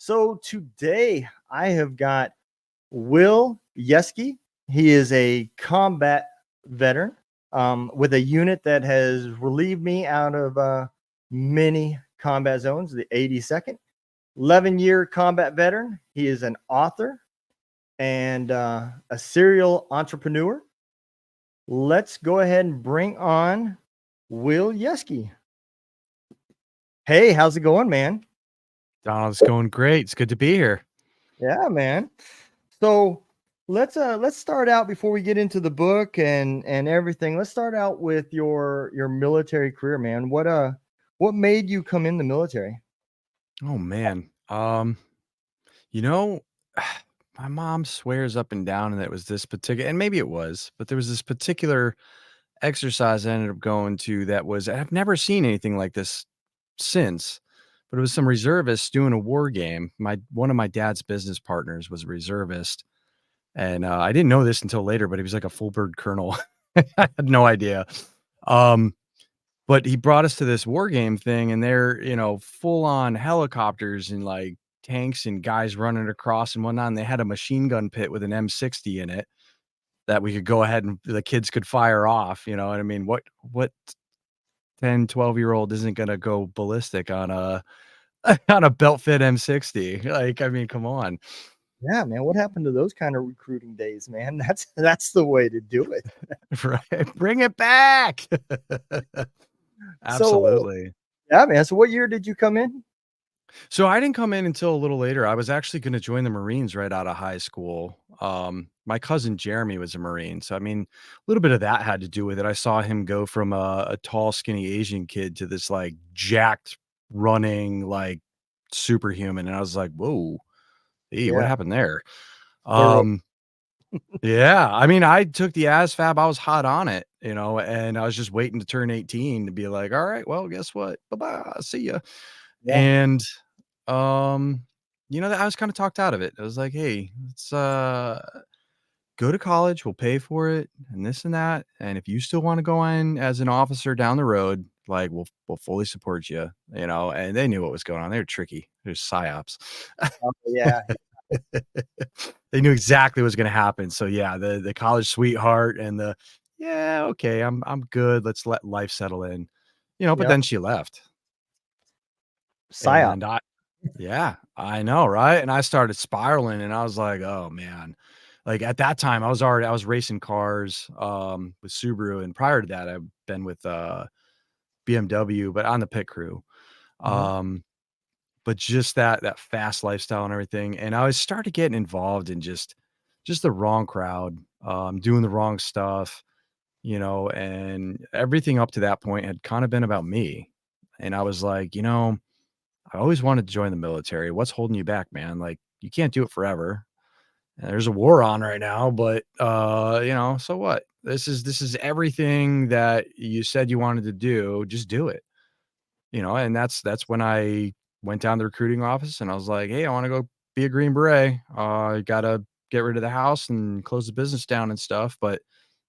So today I have got Will Yeske. He is a combat veteran with a unit that has relieved me out of many combat zones, the 82nd. 11-year combat veteran. He is an author and a serial entrepreneur. Let's go ahead and bring on Will Yeske. Hey, how's it going, man? Donald, it's going great. It's good to be here. Yeah, man. So let's start out before we get into the book and everything. Let's start out with your military career, man. What made you come in the military? Oh man. You know, my mom swears up and down that it was this particular, and maybe it was, but there was this particular exercise I ended up going to that was I've never seen anything like this since. But it was some reservists doing a war game. One of my dad's business partners was a reservist, and I didn't know this until later, but he was like a full bird colonel. I had no idea. Um, But he brought us to this war game thing, and they're, full on helicopters and like tanks and guys running across and whatnot. And they had a machine gun pit with an M60 in it that we could go ahead and the kids could fire off. You know what I mean? What 10, 12-year-old isn't gonna go ballistic on a on a belt fit M60? Like, I mean, come on. Yeah, man. What happened to those kind of recruiting days, man? That's the way to do it. Right. Bring it back. So Absolutely. yeah, man. So what year did you come in? So I didn't come in until a little later. I was actually going to join the Marines right out of high school. My cousin Jeremy was a Marine. So, I mean, a little bit of that had to do with it. I saw him go from a tall, skinny Asian kid to this like jacked, running, like superhuman. And I was like, whoa, hey, what Yeah, happened there? thorough. Um, yeah, I mean, I took the ASFAB. I was hot on it, and I was just waiting to turn 18 to be like, all right, well, guess what? Bye-bye. See ya. Yeah, And um, that I was kinda talked out of it. I was like, "Hey, let's, go to college, we'll pay for it and this and that, and if you still wanna go in as an officer down the road, like, we'll fully support you," and they knew what was going on. They were tricky. They're psyops. yeah, They knew exactly what was gonna happen. So, yeah, the college sweetheart and the, "Yeah, okay, I'm good, let's let life settle in," but yeah. then she left, Psyop. and I Yeah, I know, right? And I started spiraling and I was like, "Oh, man." Like, at that time, I was racing cars, with Subaru, and prior to that, I've been with, BMW, but on the pit crew. Mhm. Um, but just that fast lifestyle and everything, and I was started getting involved in just the wrong crowd, doing the wrong stuff, and everything up to that point had kinda been about me. And I was like, I always wanted to join the military. What's holding you back, man? Like, you can't do it forever. And there's a war on right now, but so what? This is everything that you said you wanted to do. Just do it. And that's when I went down to the recruiting office and I was like, "Hey, I want to go be a Green Beret. I gotta get rid of the house and close the business down and stuff, but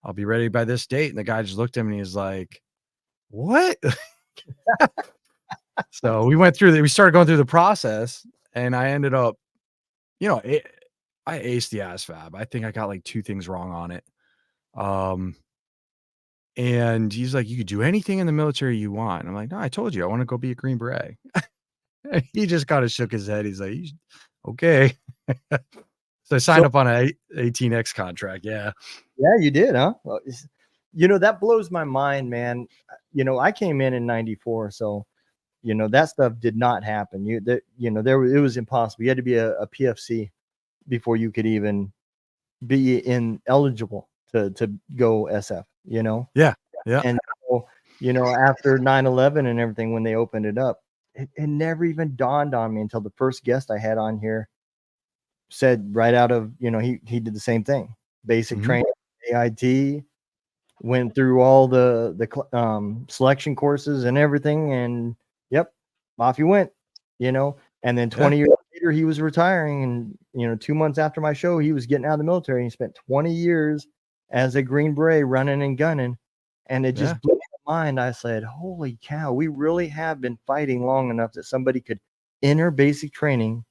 I'll be ready by this date." And the guy just looked at me and he was like, "What?" So we started going through the process, and I ended up, you know, it, I aced the ASVAB. I think I got like 2 things wrong on it. Um, and he's like, "You could do anything in the military you want." And I'm like, "No, I told you I wanna go be a Green Beret." He just kinda shook his head. He's like, Okay." So I signed So up on a 18X contract, yeah. yeah, you did, huh? Well, that blows my mind, man. I came in '94, so that stuff did not happen. It was impossible. You had to be a PFC before you could even be in eligible to go SF. Yeah, yeah, And so, after 9/11 and everything, when they opened it up, it never even dawned on me until the first guest I had on here said right out of, he did the same thing. Basic mhm, training, AIT, went through all selection courses and everything, and yep, off he went, and then yeah, 20 years later he was retiring, and 2 months after my show he was getting out of the military, and he spent 20 years as a Green Beret running and gunning, and it yeah, just blew my mind. I said, holy cow, we really have been fighting long enough that somebody could enter basic training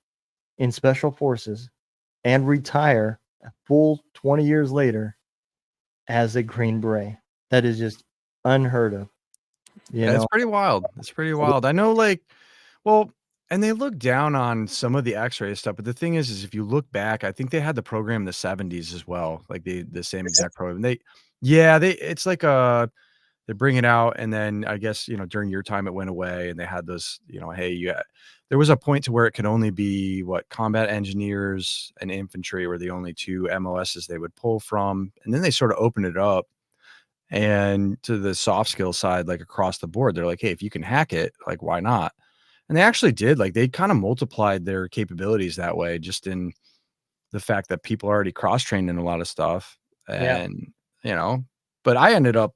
in special forces and retire a full 20 years later as a Green Beret. That is just unheard of, you It's know? pretty wild. It's pretty wild. I know, well, and they look down on some of the X-ray stuff, but the thing is if you look back, I think they had the program in the '70s as well, like the same exact program. Yeah, it's like they bring it out, and then I guess during your time it went away, and they had those, hey, there was a point to where it could only be what combat engineers and infantry were the only two MOSs they would pull from, and then they sort of opened it up and to the soft skill side, like across the board, they're like, "Hey, if you can hack it, like, why not?" And they actually did. Like, they kind of multiplied their capabilities that way, just in the fact that people are already cross trained in a lot of stuff, Yeah. and you know. But I ended up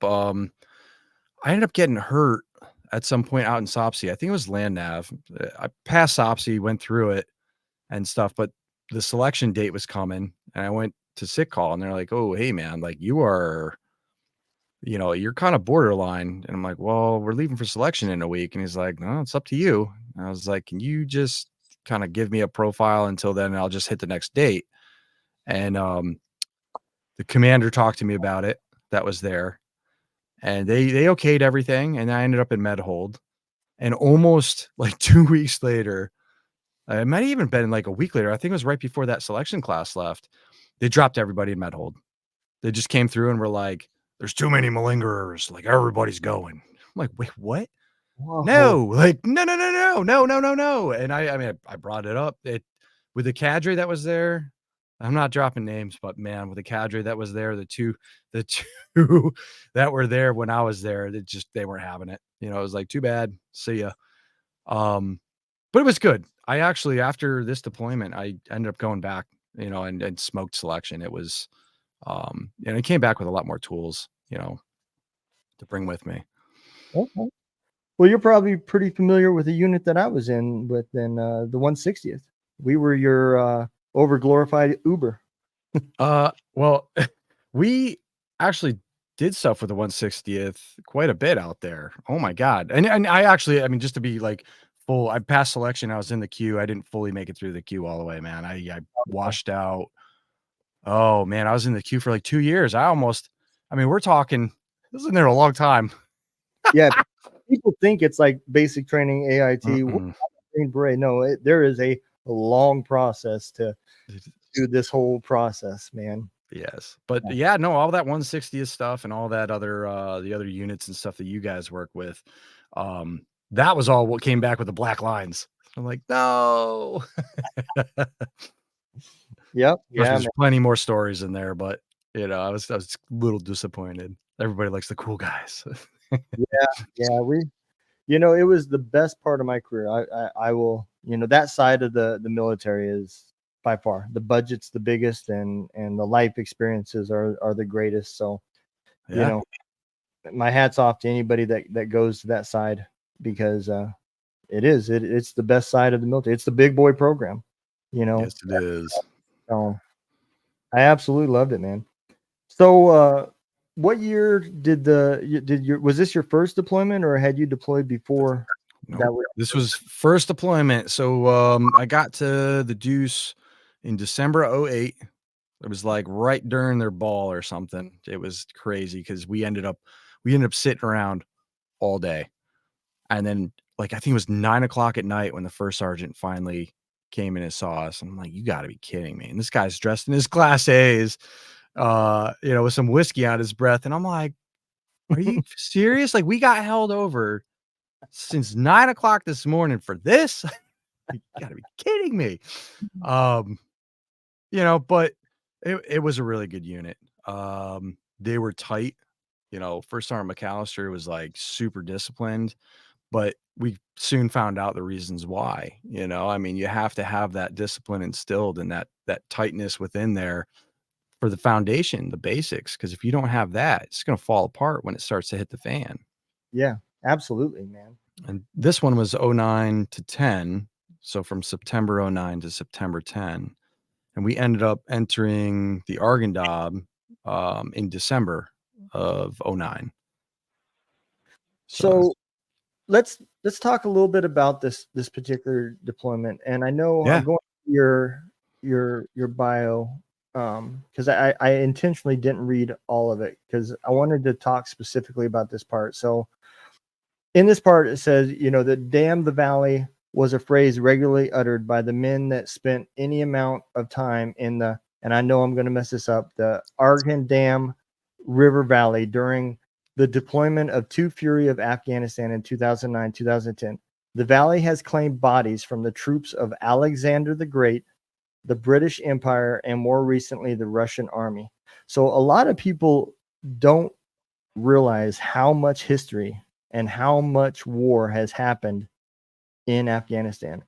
getting hurt at some point out in Sopsey. I think it was land nav. I passed Sopsey, went through it and stuff, but the selection date was coming, and I went to sick call, and they're like, "Oh, hey, man, like you're kind of borderline." And I'm like, "Well, we're leaving for selection in a week." And he's like, "No, it's up to you." And I was like, "Can you just kind of give me a profile until then? And I'll just hit the next date." And the commander talked to me about it. That was there, and they okayed everything. And I ended up in med hold. And almost like 2 weeks later, it might have even been like a week later. I think it was right before that selection class left. They dropped everybody in med hold. They just came through and were like, "There's too many malingerers. Like everybody's going." I'm like, "Wait, what?" Whoa. No, like, no, no, no, no, no, no, no, no. And I mean, I brought it up. With the cadre that was there, I'm not dropping names, but man, with the cadre that was there, the two that were there when I was there, they weren't having it. It was like, too bad. See ya. Um, but it was good. I actually, after this deployment, I ended up going back, and smoked selection. It was, and I came back with a lot more tools, to bring with me. Okay. Well, you're probably pretty familiar with the unit that I was in within the 160th. We were your over glorified Uber. Well, we actually did stuff with the 160th quite a bit out there. Oh my god. And I actually, I mean, just to be like full, I passed selection. I was in the queue. I didn't fully make it through the queue all the way, man. I washed out. Oh man, I was in the queue for like 2 years. I mean, we're talking, I was in there a long time. Yeah, people think it's like basic training AIT. What Mm-mm. Green Beret? No, there is a long process to do this whole process, man. Yes. But Yeah. yeah, no, all that 160th stuff and all that other the other units and stuff that you guys work with, that was all what came back with the black lines. I'm like, no. Of Yep. course, Yeah, there's man. plenty more stories in there, but I was a little disappointed. Everybody likes the cool guys. Yeah, yeah. It was the best part of my career. I will, that side of the military is by far the budget's the biggest, and the life experiences are the greatest. So, you Yeah. know, my hat's off to anybody that goes to that side, because it's the best side of the military. It's the big boy program, you know. Yes, it is. So I absolutely loved it, man. So, what year was this your first deployment, or had you deployed before that? Nope. This was first deployment. So I got to the Deuce in December of '08. It was like right during their ball or something. It was crazy because we ended up sitting around all day. And then like I think it was 9 o'clock at night when the first sergeant finally came in and saw us. I'm like, you gotta be kidding me. And this guy's dressed in his class A's, with some whiskey on his breath. And I'm like, are you serious? Like we got held over since 9 o'clock this morning for this? You gotta be kidding me. Um, but it was a really good unit. They were tight. First Sergeant McAllister was like super disciplined, but we soon found out the reasons why. I mean, you have to have that discipline instilled and that tightness within there for the foundation, the basics. Because if you don't have that, it's gonna fall apart when it starts to hit the fan. Yeah, absolutely, man. And this one was '09 to 10, so from September '09 to September 10, and we ended up entering the Arghandab, in December of '09. So So let's talk a little bit about this particular deployment. And I know I'm yeah. going your bio, because I intentionally didn't read all of it because I wanted to talk specifically about this part. So in this part, it says, that damn the valley was a phrase regularly uttered by the men that spent any amount of time in the, and I know I'm going to mess this up, the Arghandab River Valley during the deployment of Two Fury of Afghanistan in 2009, 2010. The valley has claimed bodies from the troops of Alexander the Great, the British Empire, and more recently, the Russian army. So a lot of people don't realize how much history and how much war has happened in Afghanistan.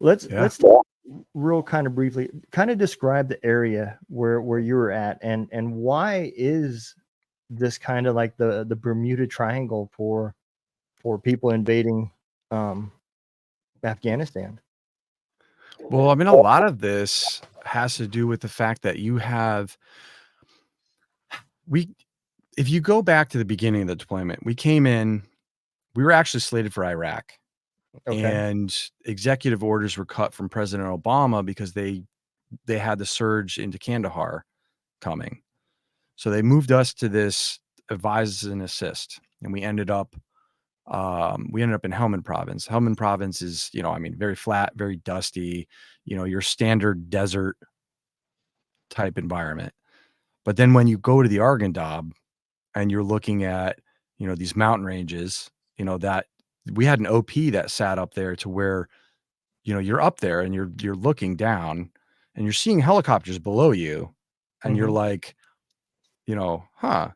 Yeah. Let's talk real kind of briefly, kind of describe the area where you were at, and why is this kind of like the Bermuda Triangle for people invading um, Afghanistan? Well, I mean, a lot of this has to do with the fact that we if you go back to the beginning of the deployment, we were actually slated for Iraq, Okay. and executive orders were cut from President Obama because they had the surge into Kandahar coming. So they moved us to this advise and assist, and we ended up in Helmand province. Helmand province is, I mean, very flat, very dusty, your standard desert type environment. But then when you go to the Arghandab and you're looking at, these mountain ranges, that we had an OP that sat up there to where, you're up there and you're looking down and you're seeing helicopters below you, and you're Hmm. like, huh,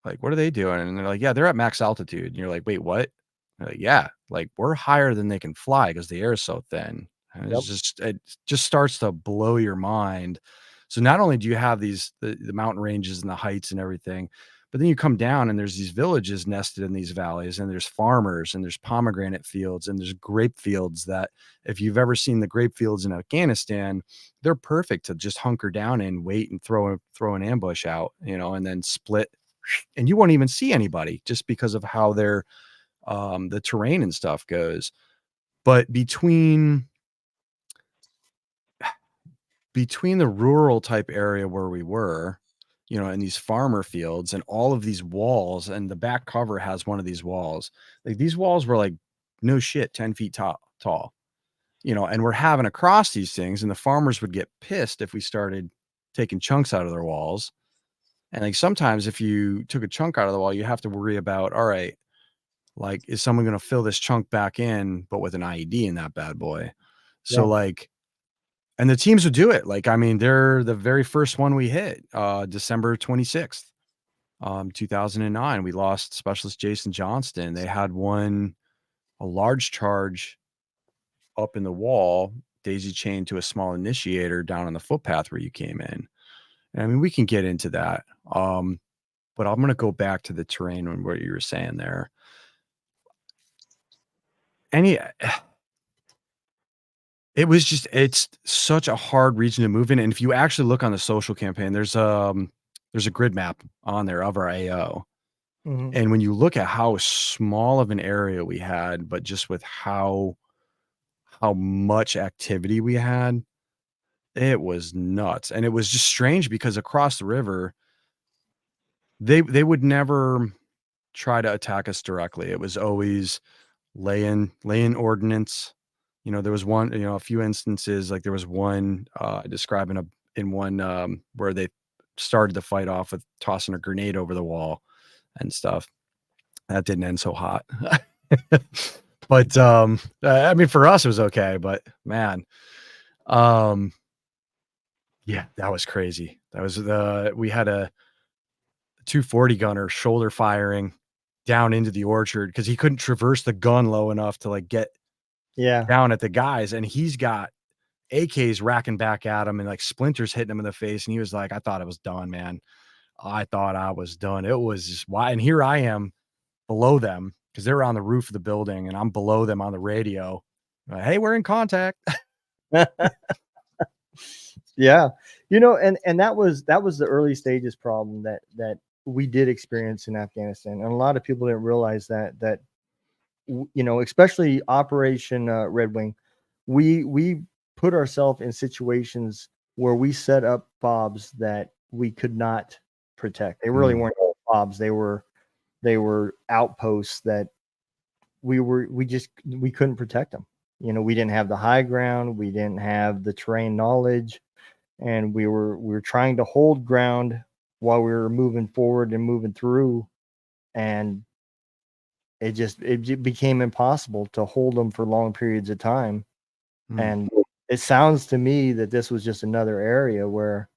like, what are they doing? And they're like, yeah, they're at max altitude. And you're like, wait, what? They're like, yeah, like we're higher than they can fly because the air is so thin. And Yep. it just starts to blow your mind. So not only do you have the mountain ranges and the heights and everything, but then you come down and there's these villages nested in these valleys, and there's farmers and there's pomegranate fields and there's grape fields that, if you've ever seen the grape fields in Afghanistan, they're perfect to just hunker down and wait and throw an ambush out, and then split, and you won't even see anybody just because of how the terrain and stuff goes. But between the rural type area where we were, and these farmer fields and all of these walls, and the back cover has one of these walls. Like, these walls were like, no shit, 10 feet tall, and we're having to cross these things, and the farmers would get pissed if we started taking chunks out of their walls. And like, sometimes if you took a chunk out of the wall, you have to worry about, all right, like, is someone going to fill this chunk back in, but with an IED in that bad boy? So Yeah. like, and the teams would do it. Like, I mean, they're the very first one we hit, December 26th, 2009. We lost Specialist Jason Johnston. They had a large charge up in the wall, daisy chained to a small initiator down on the footpath where you came in. And I mean, we can get into that. But I'm going to go back to the terrain and what you were saying there. Any it's such a hard region to move in, and if you actually look on the social campaign, there's a grid map on there of our AO, Hmm. and when you look at how small of an area we had, but just with how much activity we had, it was nuts. And it was just strange because across the river, they would never try to attack us directly. It was always lay in ordnance. There was one, a few instances, like there was one describing in one where they started the fight off with tossing a grenade over the wall and stuff. That didn't end so hot. But I mean, for us it was okay, but man, um yeah, that was crazy. That was we had a 240 gunner shoulder firing down into the orchard because he couldn't traverse the gun low enough to like get Yeah. down at the guys, and he's got AKs racking back at him and like splinters hitting him in the face. And he was like, I thought I was done, man. I thought I was done. It was just why. And here I am below them because they're on the roof of the building and I'm below them on the radio. Hey, we're in contact. Yeah. And that was the early stages problem that we did experience in Afghanistan. And a lot of people didn't realize that especially Operation Red Wing, we put ourselves in situations where we set up fobs that we could not protect. They really Mm. weren't fobs. They were outposts that we couldn't protect them. We didn't have the high ground, we didn't have the terrain knowledge, and we were trying to hold ground while we were moving forward and moving through, and it became impossible to hold them for long periods of time. Mm. And it sounds to me that this was just another area where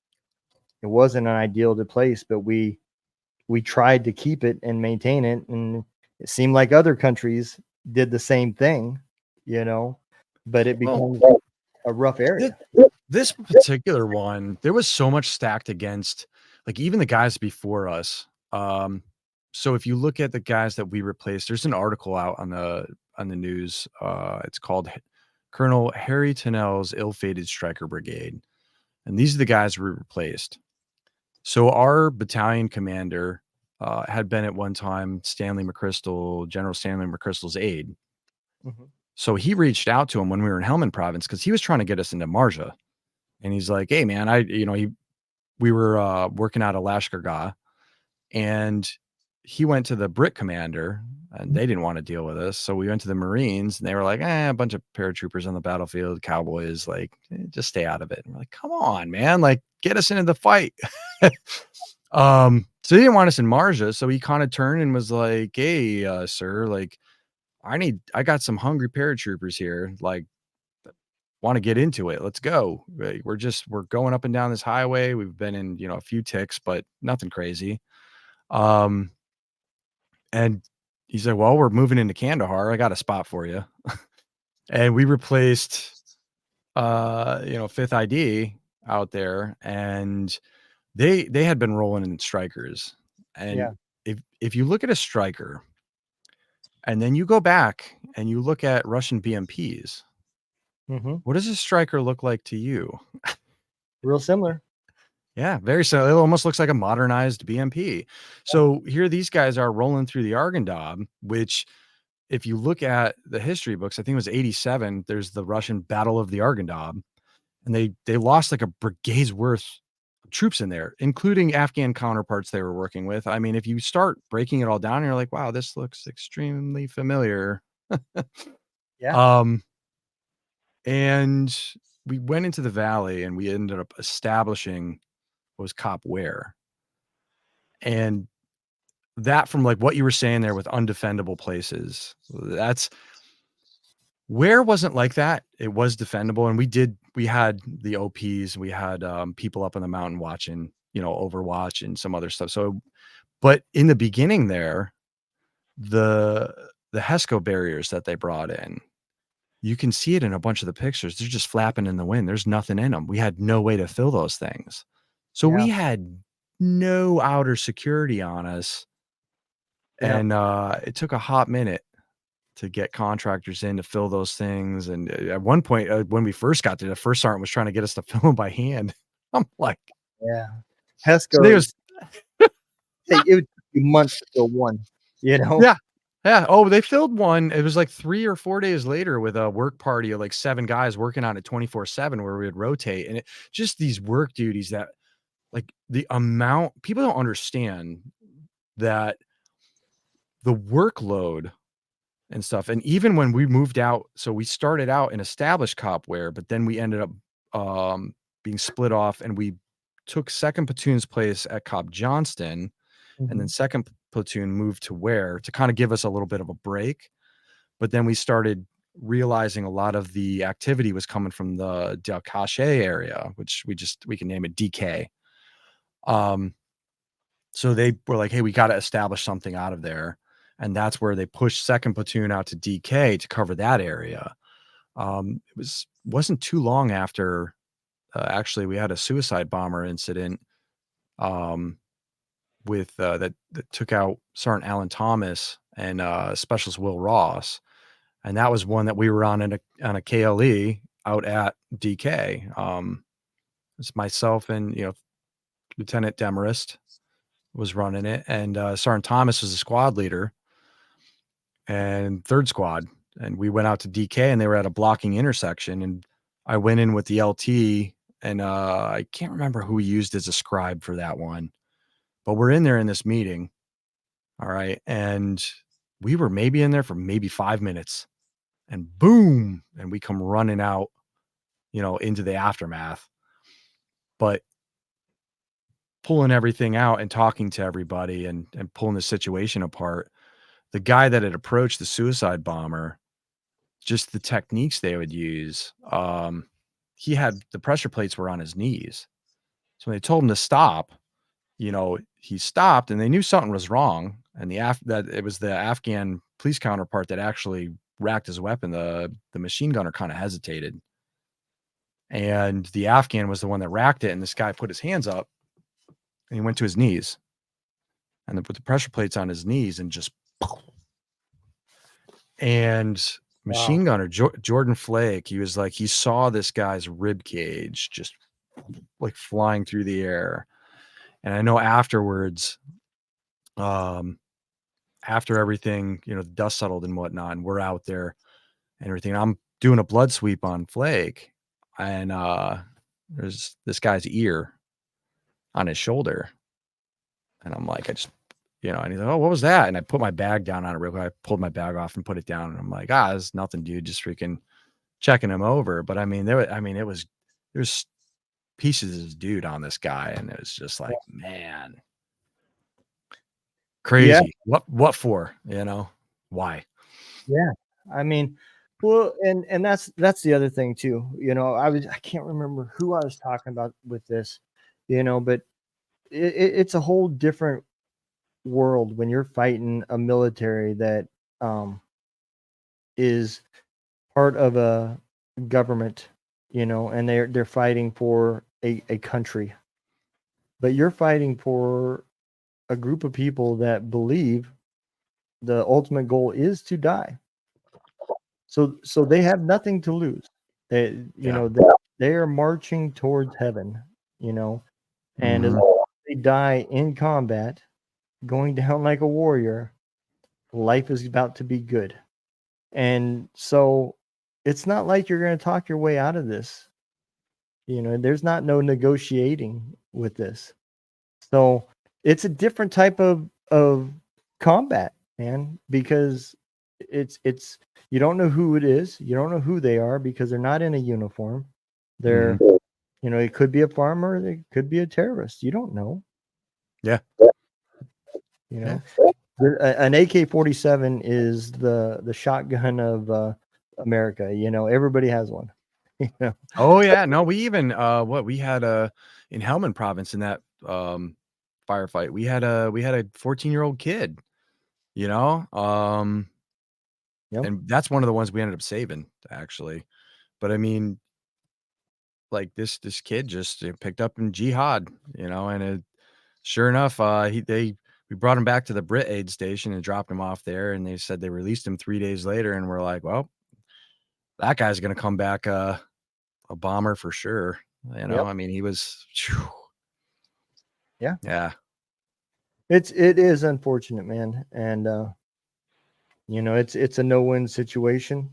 it wasn't an ideal to place, but we tried to keep it and maintain it, and it seemed like other countries did the same thing, you know, but it Well, becomes a rough thi area. this particular one, there was so much stacked against, like, even the guys before us. So if you look at the guys that we replaced, there's an article out on the news. It's called Colonel Harry Tennell's Ill-Fated Stryker Brigade, and these are the guys we replaced. So our battalion commander had been at one time General Stanley McChrystal's aide. Mhm. So he reached out to him when we were in Helmand Province because he was trying to get us into Marja. And he's like, "Hey, man, we were working out of Lashkargah, and he went to the Brit commander, and they didn't want to deal with us. So we went to the Marines, and they were like, a bunch of paratroopers on the battlefield, cowboys, like, just stay out of it." And we're like, "Come on, man, like, get us into the fight." So he didn't want us in Marja, so he kind of turned and was like, "Hey, sir, like, I got some hungry paratroopers here, like, want to get into it. Let's go. We're going up and down this highway. We've been in, a few ticks, but nothing crazy." Um, and he's like, "Well, we're moving into Kandahar. I got a spot for you." And we replaced, 5th ID out there, and they had been rolling in strikers. And Yeah. if you look at a striker and then you go back and you look at Russian BMPs, Mhm. what does a striker look like to you? Real similar. Yeah, very so. It almost looks like a modernized BMP. So here these guys are rolling through the Arghandab, which, if you look at the history books, I think it was 87. There's the Russian Battle of the Arghandab, and they lost like a brigade's worth of troops in there, including Afghan counterparts they were working with. I mean, if you start breaking it all down, you're like, wow, this looks extremely familiar. Yeah. Um, and we went into the valley and we ended up establishing what was Cop Ware. And that, from like what you were saying there with undefendable places, that's where wasn't like that. It was defendable. And we had the OPs, we had people up on the mountain watching, Overwatch and some other stuff. So, but in the beginning there, the HESCO barriers that they brought in, you can see it in a bunch of the pictures. They're just flapping in the wind. There's nothing in them. We had no way to fill those things. So Yeah. we had no outer security on us. Yeah. And it took a hot minute to get contractors in to fill those things. And at one point, when we first got there, the first sergeant was trying to get us to fill them by hand. I'm like, Yeah. so they Hesco, was, it would take you months to fill one, you know? yeah, yeah. Oh, they filled one. It was like 3 or 4 days later with a work party of like 7 guys working on it 24/7, where we would rotate. And it just these work duties that, like, the amount people don't understand that the workload and stuff. And even when we moved out, so we started out in established Copware, but then we ended up being split off, and we took second platoon's place at Cop Johnston, and then Mhm. second platoon moved to Ware to kind of give us a little bit of a break. But then we started realizing a lot of the activity was coming from the Del Cache area, which we can name it DK. Um, So they were like, "Hey, we gotta establish something out of there." And that's where they pushed second platoon out to DK to cover that area. Wasn't too long after, actually, we had a suicide bomber incident, um, with, that took out Sergeant Alan Thomas and, Specialist Will Ross, and that was one that we were on a KLE out at DK. It's myself and, Lieutenant Demarest was running it, and, Sergeant Thomas was the squad leader and 3rd squad, and we went out to DK, and they were at a blocking intersection, and I went in with the LT, and I can't remember who we used as a scribe for that one, but we're in there in this meeting, all right, and we were maybe in there for maybe 5 minutes, and boom, and we come running out, into the aftermath. But pulling everything out and talking to everybody and pulling the situation apart, the guy that had approached the suicide bomber, just the techniques they would use, he had the pressure plates were on his knees. So when they told him to stop, he stopped and they knew something was wrong. And that it was the Afghan police counterpart that actually racked his weapon. The machine gunner kind of hesitated. And the Afghan was the one that racked it. And this guy put his hands up and he went to his knees and then put the pressure plates on his knees and just, and Wow. machine gunner Jordan Flake, he was like, he saw this guy's rib cage just like flying through the air. And I know afterwards, um, after everything, the dust settled and whatnot, and we're out there and everything, I'm doing a blood sweep on Flake, and there's this guy's ear on his shoulder. And I'm like, and he's like, "Oh, what was that?" And I put my bag down on it real quick. I pulled my bag off and put it down. And I'm like, it's nothing, dude. Just freaking checking him over. But I mean, there's pieces of his dude on this guy. And it was just like, man, Yeah. crazy. What for? Why? Yeah. I mean, well, and that's the other thing too. I can't remember who I was talking about with this, but it's a whole different world when you're fighting a military that um is part of a government, and they're fighting for a country. But you're fighting for a group of people that believe the ultimate goal is to die. So they have nothing to lose. They you Yeah. know they, they are marching towards heaven, and as Mhm. long as they die in combat, going down like a warrior, life is about to be good. And so it's not like you're going to talk your way out of this. There's not no negotiating with this. So it's a different type of combat, man, because it's you don't know who it is, you don't know who they are because they're not in a uniform. They're Mhm. it could be a farmer, it could be a terrorist. You don't know, Yeah. you Yeah. know. An AK-47 is the shotgun of America. Everybody has one. You know. Oh, yeah. No, we even, we had, in Helmand province in that, firefight, we had a 14-year-old kid, you know? Yep. And that's one of the ones we ended up saving, actually. But I mean, like, this kid just, picked up in jihad, and sure enough, we brought him back to the Brit aid station and dropped him off there, and they said they released him 3 days later, and we're like, "Well, that guy's gonna come back, a bomber for sure." Yep. I mean, he was phew, Yeah. yeah, It is unfortunate, man, and it's a no-win situation.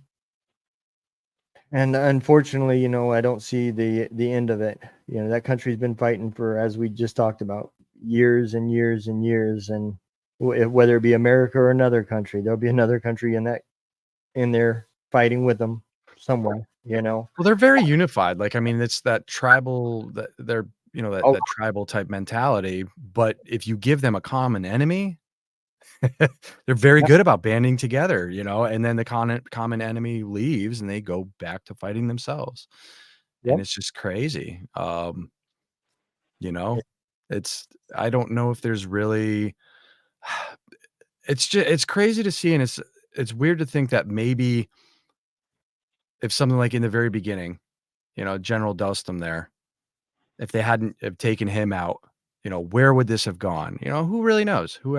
And unfortunately, I don't see the end of it. That country's been fighting for, as we just talked about, years and years and years. And whether it be America or another country, there'll be another country in there fighting with them somewhere. well, they're very unified, like, I mean, it's that tribal that they're that Oh, that tribal type mentality, but if you give them a common enemy, they're very yeah, good about banding together, and then the common enemy leaves, and they go back to fighting themselves, and yep, it's just crazy, you yeah, know? It's I don't know if there's really it's crazy to see, and it's weird to think that maybe if something like in the very beginning, General Dustum there, if they hadn't have taken him out, where would this have gone? Who really knows? Who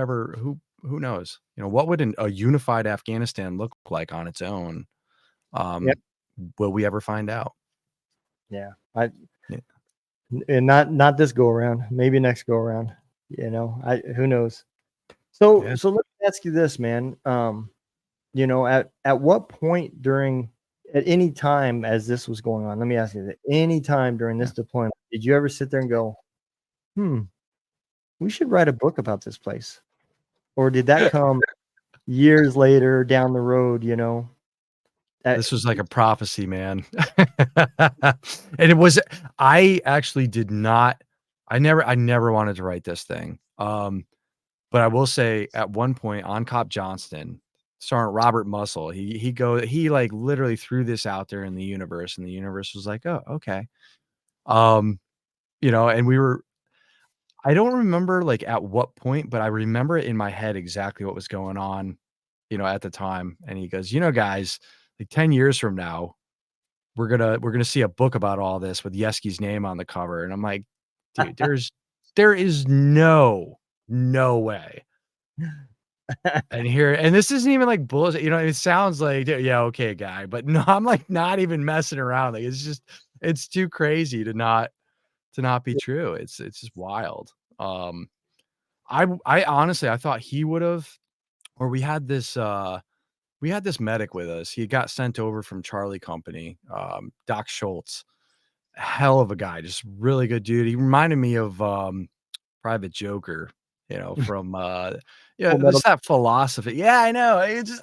knows? What would a unified Afghanistan look like on its own? yep, Um, will we ever find out? yeah. Yeah. And not this go around. Maybe next go around. Who knows? So Yeah. let me ask you this, man. At what point during at any time as this was going on, let me ask you, at any time during Yeah. this deployment, did you ever sit there and go, "Hmm, we should write a book about this place," or did that come years later down the road? At, This was like a prophecy, man. And it was I actually did not I never wanted to write this thing. But I will say at one point on Cop Johnston, Sergeant Robert Muscle, he like literally threw this out there in the universe, and the universe was like, "Oh, okay." Um, and I don't remember like at what point, but I remember it in my head exactly what was going on, at the time. And he goes, guys, like 10 years from now, we're gonna see a book about all this with Yeske's name on the cover. And I'm like, dude, there is no way. And this isn't even like bullshit, it sounds like, yeah, okay, guy, but no, I'm like not even messing around. Like it's too crazy to not be true. It's just wild. Um, I honestly I thought he would've or we had this medic with us. He got sent over from Charlie Company, Doc Schultz, hell of a guy, just really good dude. He reminded me of Private Joker, from yeah, Full Metal. there's that philosophy. Yeah, I know. It's just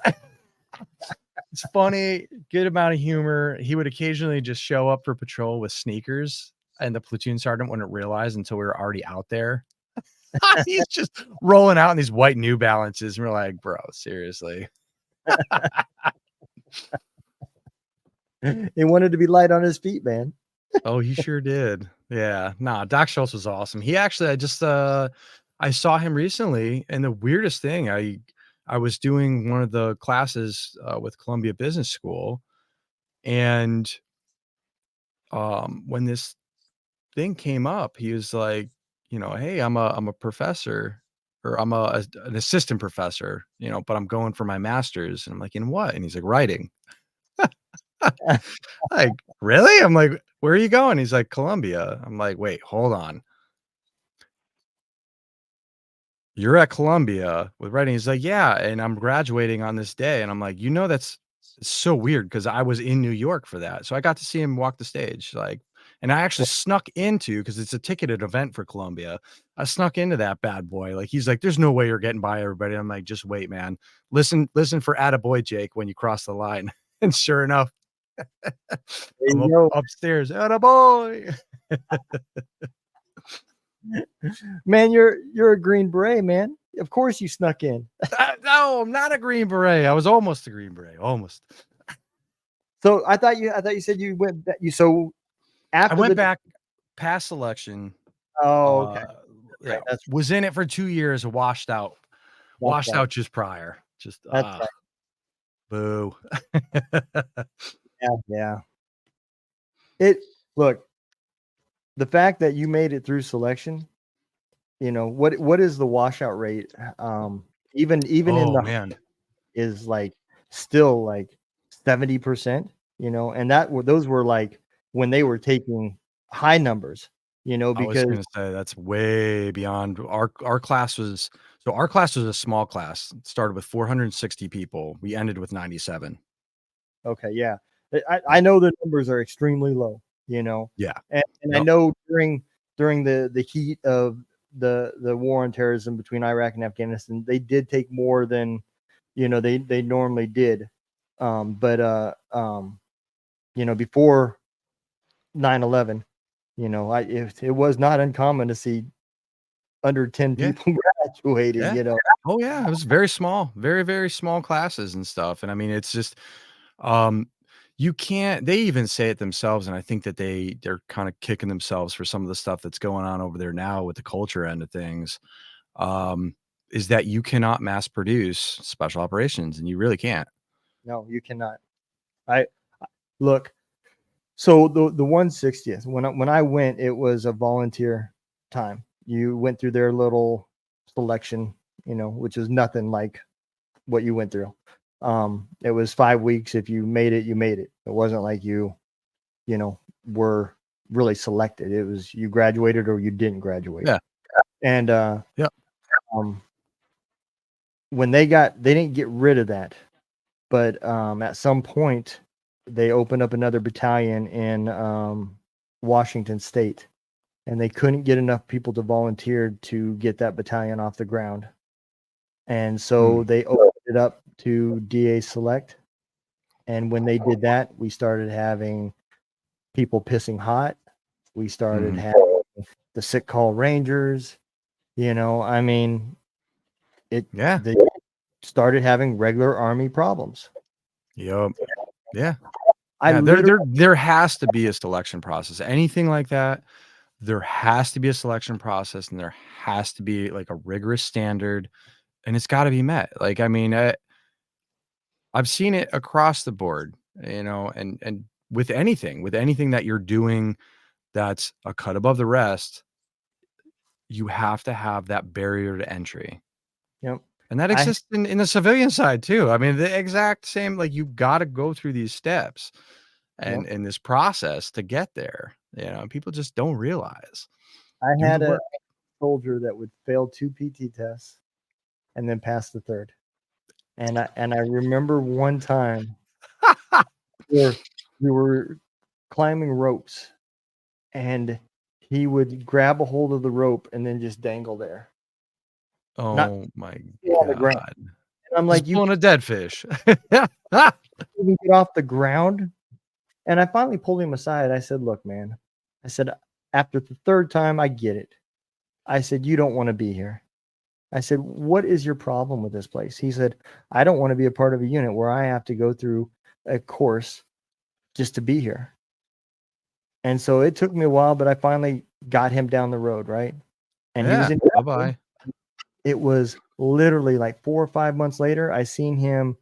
it's funny, good amount of humor. He would occasionally just show up for patrol with sneakers, and the platoon sergeant wouldn't realize until we were already out there. He's just rolling out in these white New Balances, and we're like, "Bro, seriously?" He wanted to be light on his feet, man. Oh, he sure did. Yeah. Nah, Doc Schultz was awesome. He actually I saw him recently, and the weirdest thing, I was doing one of the classes, with Columbia Business School, and, when this thing came up, he was like, "Hey, I'm a professor, or I'm an assistant professor, but I'm going for my master's." And I'm like, "In what?" And he's like, "Writing." Like, "Really?" I'm like, "Where are you going?" He's like, "Columbia." I'm like, "Wait, hold on. You're at Columbia with writing?" He's like, "Yeah, and I'm graduating on this day." And I'm like, that's it's so weird because I was in New York for that. So I got to see him walk the stage, like, and I actually snuck into, because it's a ticketed event for Columbia. I snuck into that bad boy. Like, he's like, "There's no way you're getting by everybody." I'm like, "Just wait, man. Listen for attaboy Jake when you cross the line." And sure enough, There I'm you up go. upstairs, "Attaboy." Man, you're a Green Beret, man. Of course you snuck in. No, I'm not a Green Beret. I was almost a Green Beret, almost. So I thought you said you went ba you so I after went the back past selection, oh, okay. yeah, Right, that's was in it for 2 years, washed right. out just prior. Just, That's right. boo. Yeah, yeah. It look, the fact that you made it through selection, what is the washout rate? Even in Oh, the man. is like still like 70%, and those were like when they were taking high numbers, I was because gonna say that's way beyond our class was so our class was a small class. It started with 460 people. We ended with 97. okay, yeah. I Yeah. know the numbers are extremely low, Yeah. and I Yep. know during the heat of the war on terrorism between Iraq and Afghanistan, they did take more than they normally did. But before 9/11, it was not uncommon to see under 10 Yeah. people graduating, Yeah. Oh, yeah, it was very small, very, very small classes and stuff, and I mean, it's just, um, you can't they even say it themselves, and I think that they're kinda kicking themselves for some of the stuff that's going on over there now with the culture end of things, um, is that you cannot mass produce special operations, and you really can't. No, you cannot. I look, so the 160th, when I went, it was a volunteer time. You went through their little selection, which is nothing like what you went through. It was 5 weeks. If you made it, you made it. It wasn't like were really selected. It was you graduated or you didn't graduate. Yeah. And Yep. um, when they didn't get rid of that, but at some point, they opened up another battalion in Washington State, and they couldn't get enough people to volunteer to get that battalion off the ground. And so Mm, they opened it up to DA Select. And when they did that, we started having people pissing hot. We started mhm. having the sick call rangers. I mean, Yeah. they started having regular Army problems. Yep. Yeah. I Yeah. There literally, there there has to be a selection process. Anything like that, there has to be a selection process, and there has to be, like, a rigorous standard, and it's gotta be met. Like, I mean, I've seen it across the board, and with anything that you're doing that's a cut above the rest, you have to have that barrier to entry. yep. And that I exists in the civilian side too. I mean, the exact same, like, you gotta go through these steps and Yep. in this process to get there, people just don't realize. I Do the had a work. soldier that would fail 2 PT tests and then pass the third. And I remember one time where we were climbing ropes, and he would grab a hold of the rope and then just dangle there, not Oh my on the ground. god. And I'm like, Just "You pulling can't a dead fish. even get off the ground." And I finally pulled him aside. I said, "Look, man," I said, "after the third time, I get it." I said, "You don't wanna be here." I said, "What is your problem with this place?" He said, "I don't wanna be a part of a unit where I have to go through a course just to be here." And so it took me a while, but I finally got him down the road, right? And he was Yeah, in. bye-bye. It was literally like 4 or 5 months later, I seen him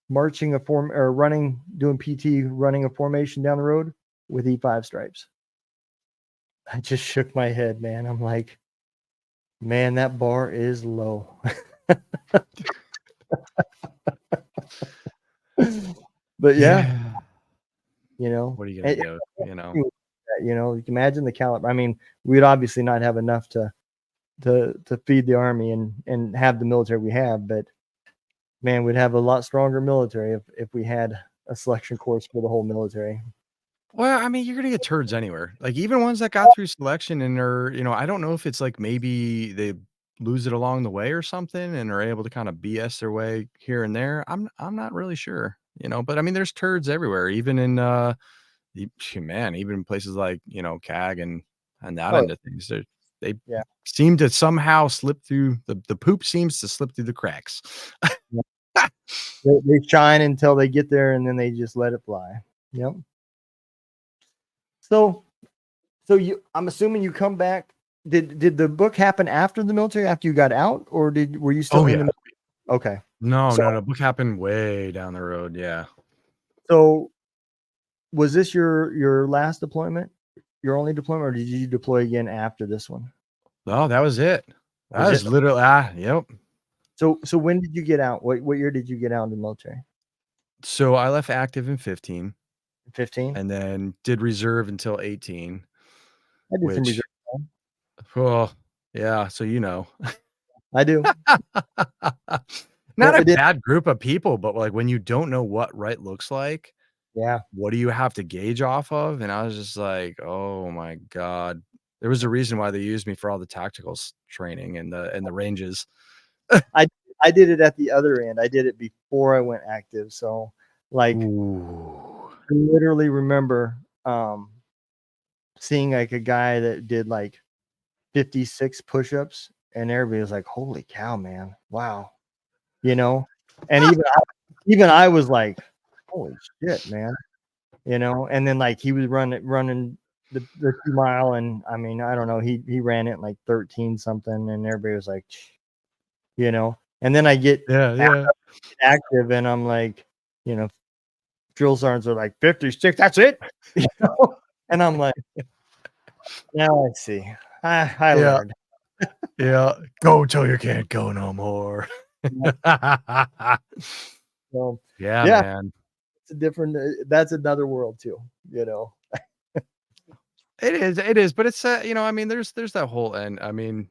marching a form or running, doing PT, running a formation down the road with E5 stripes. I just shook my head, man. I'm like, man, that bar is low. But yeah, Yeah. you know, What are you gonna and do, you can imagine the caliber. I mean, we'd obviously not have enough to feed the army and have the military we have, but man, we'd have a lot stronger military if we had a selection course for the whole military. Well, I mean, you're gonna get turds anywhere. Like, even ones that got through selection and are, I don't know if it's like maybe they lose it along the way or something and are able to kind of BS their way here and there. I'm not really sure, but I mean, there's turds everywhere, even in man, even in places like, CAG and that Oh end of things. They yeah, seem to somehow slip through the poop seems to slip through the cracks. yeah. They shine until they get there, and then they just let it fly. Yep. So I'm assuming you come back. Did the book happen after the military, after you got out, or were you still Oh in yeah. the? Okay. No, So no, no. Book happened way down the road. Yeah. so was this your last deployment? Your only deployment, or did you deploy again after this one? No, that was it. That That was was it? literally yep. So when did you get out? What year did you get out of the military? So I left active in 15 15? and then did reserve until 18, I did some reserve which, time. oh, yeah, so I do. Not a It did. bad group of people, but, like, when you don't know what right looks like, Yeah. what do you have to gauge off of? And I was just like, "Oh my god." There was a reason why they used me for all the tacticals training and the ranges. I I did it at the other end. I did it before I went active. So like Ooh. I literally remember seeing like a guy that did like 56 push-ups, and everybody was like, "Holy cow, man. Wow." You know? And even I was like, "Holy shit, man." And then like he was running the 2 mile, and I mean, I don't know, he ran it in like 13 something, and everybody was like, And then I get Yeah, yeah. active, and I'm like, you know, drill sergeants are like 56, that's it, you know? And I'm like, now I see. I Yeah. learned. Yeah, go till you can't go no more. Yep. So Yeah, yeah, man. it's a different. That's another world too. You know. It is, but it's, I mean, there's that whole end. I mean,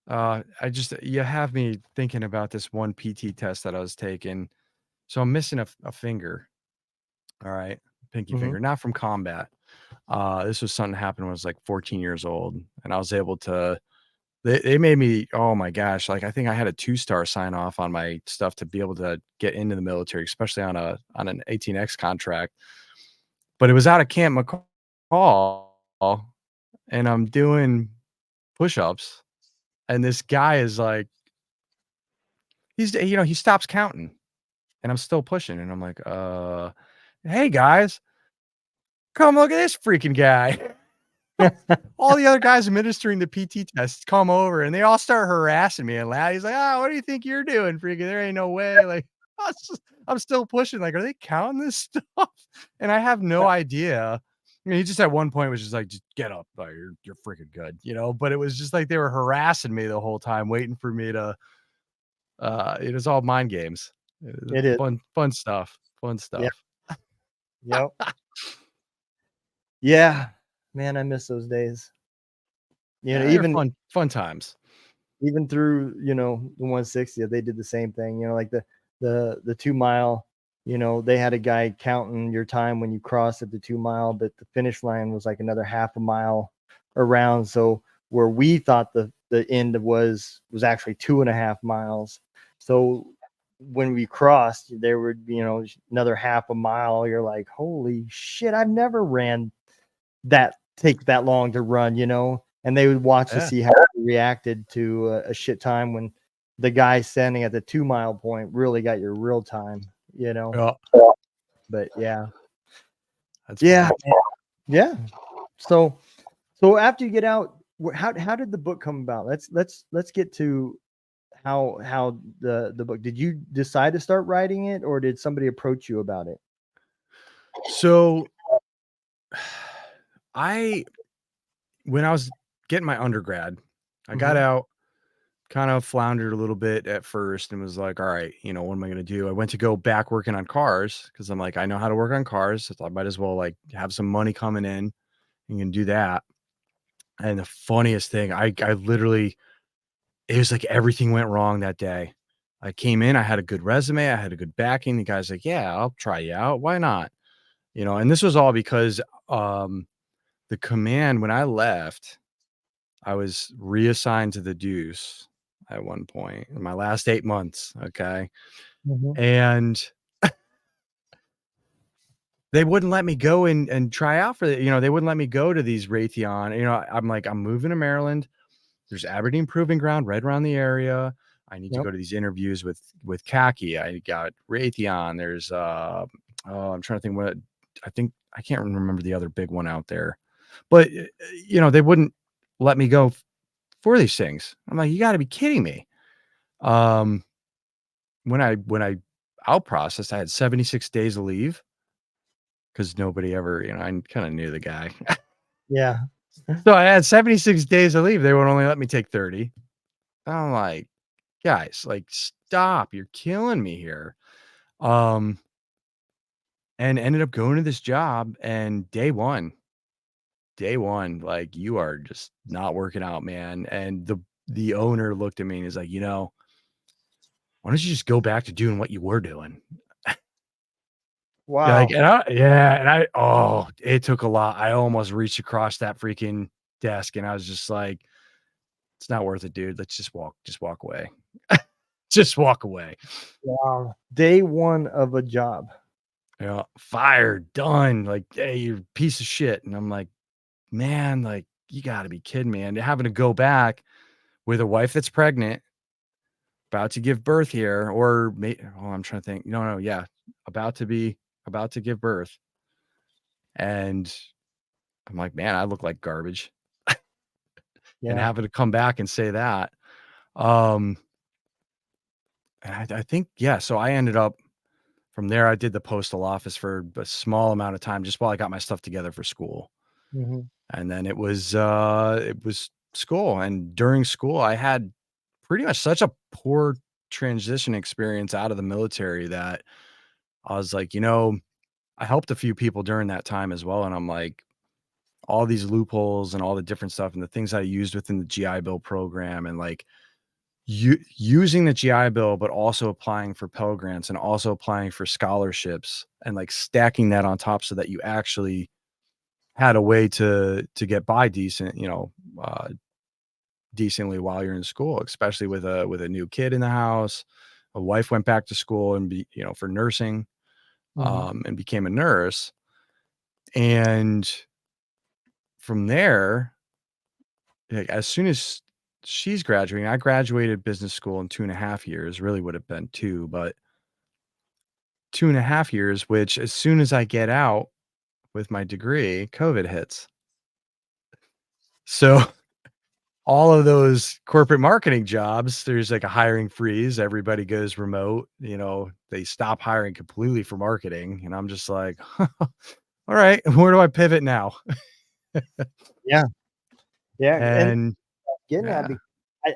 I just you have me thinking about this one PT test that I was taking. So I'm missing a finger, All right. Pinky Mhm. finger, not from combat. This was something that happened when I was like 14 years old, and I was able to they made me, oh my gosh, like I think I had a 2-star sign off on my stuff to be able to get into the military, especially on an 18X contract. But it was out of Camp McCall, and I'm doing push-ups, and this guy is like, he stops counting, and I'm still pushing, and I'm like, hey guys, come look at this freaking guy. All the other guys administering the PT tests come over and they all start harassing me and loud. He's like, "Ah, what do you think you're doing? Freaking, there ain't no way." Like, I'm still pushing. Like, are they counting this stuff? And I have no idea. I mean, he just at one point was just like, "Just get up, you're freaking good," you know. But it was just like they were harassing me the whole time, waiting for me to. It was all mind games. It is. Fun stuff. Fun Yeah. stuff. Yep. Yeah. Man, I miss those days. You know, They're even fun times. even through, the 160, they did the same thing, like the 2 mile, they had a guy counting your time when you crossed at the 2 mile, but the finish line was like another half a mile around. So where we thought the end was actually 2.5 miles. So when we crossed, there would be, another half a mile. You're like, holy shit, I've never ran that take that long to run, and they would watch to Yeah. see how you reacted to a shit time when the guy standing at the 2 mile point really got your real time. Yeah. But yeah, That's yeah, funny. man. Yeah. So after you get out, how did the book come about? Let's get to how the book. Did you decide to start writing it, or did somebody approach you about it? So I when I was getting my undergrad, I got Hmm. out, kind of floundered a little bit at first and was like, all right, what am I going to do? I went to go back working on cars because I'm like, I know how to work on cars. So I might as well like have some money coming in and can do that. And the funniest thing, I literally, it was like everything went wrong that day. I came in, I had a good resume, I had a good backing. The guy's like, yeah, I'll try you out. Why not? And this was all because the command when I left, I was reassigned to the Deuce at one point in my last 8 months, okay? Hmm. And they wouldn't let me go and try out for they wouldn't let me go to these Raytheon. I'm like, "I'm moving to Maryland. There's Aberdeen Proving Ground right around the area. I need to Yep. go to these interviews with Khaki. I got Raytheon. There's, I'm trying to think what I can't remember the other big one out there. But, they wouldn't let me go for these things. I'm like, "You gotta be kidding me." Um, when I out processed, I had 76 days of leave because nobody ever, I kinda knew the guy. Yeah. So I had 76 days of leave. They would only let me take 30. I'm like, "Guys, like, stop. You're killing me here." Um, and ended up going to this job, and day one, like, "You are just not working out, man." And the owner looked at me and he's like, "Why don't you just go back to doing what you were doing?" Yeah, like, Wow. it took a lot. I almost reached across that freaking desk, and I was just like, "It's not worth it, dude. Let's just walk away. Just walk away." Wow. Day one of a job. Fired, done, like, "Hey, you piece of shit." And I'm like, "Man, like, you gotta be kidding me." And having to go back with a wife that's pregnant, about to give birth here, or I'm trying to think. No, yeah, about to give birth. And I'm like, "Man, I look like garbage." And Yeah. having to come back and say that. Um, and I think, yeah, so I ended up from there, I did the postal office for a small amount of time just while I got my stuff together for school. Hmm. And then it was school. And during school, I had pretty much such a poor transition experience out of the military that I was like, I helped a few people during that time as well. And I'm like, all these loopholes and all the different stuff and the things I used within the GI Bill program and like using the GI Bill, but also applying for Pell Grants and also applying for scholarships and, like, stacking that on top so that you actually had a way to get by decent, decently while you're in school, especially with a new kid in the house. A wife went back to school and for nursing, Hmm. and became a nurse. And from there, like, as soon as she's graduating, I graduated business school in 2.5 years, really would have been two, but 2.5 years, which as soon as I get out with my degree, COVID hits. So all of those corporate marketing jobs, there's like a hiring freeze. Everybody goes remote. They stop hiring completely for marketing. And I'm just like, all right, where do I pivot now? Yeah, yeah, and And getting that yeah, because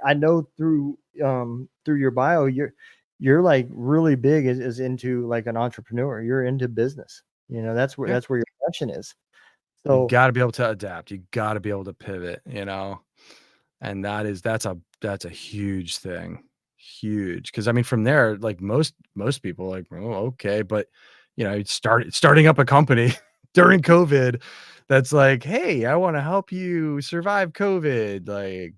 I know through your bio, you're like really big is into like an entrepreneur. You're into business. That's where yeah, that's where your passion is. you So got to be able to adapt. You got to be able to pivot. And that's a huge thing. Huge. Cause I mean, from there, like most people like, oh, okay. But starting up a company during COVID that's like, hey, I want to help you survive COVID. Like,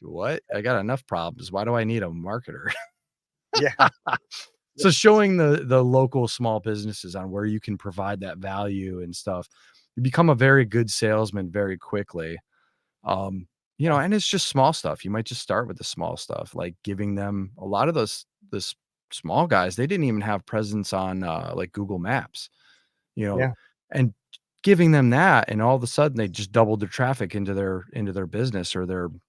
what? I got enough problems. Why do I need a marketer? yeah, So showing the local small businesses on where you can provide that value and stuff, you become a very good salesman very quickly. um, and it's just small stuff. You might just start with the small stuff, like giving them a lot of this small guys, they didn't even have presence on like Google Maps, you know, yeah, and giving them that, and all of a sudden they just doubled their traffic into their business, or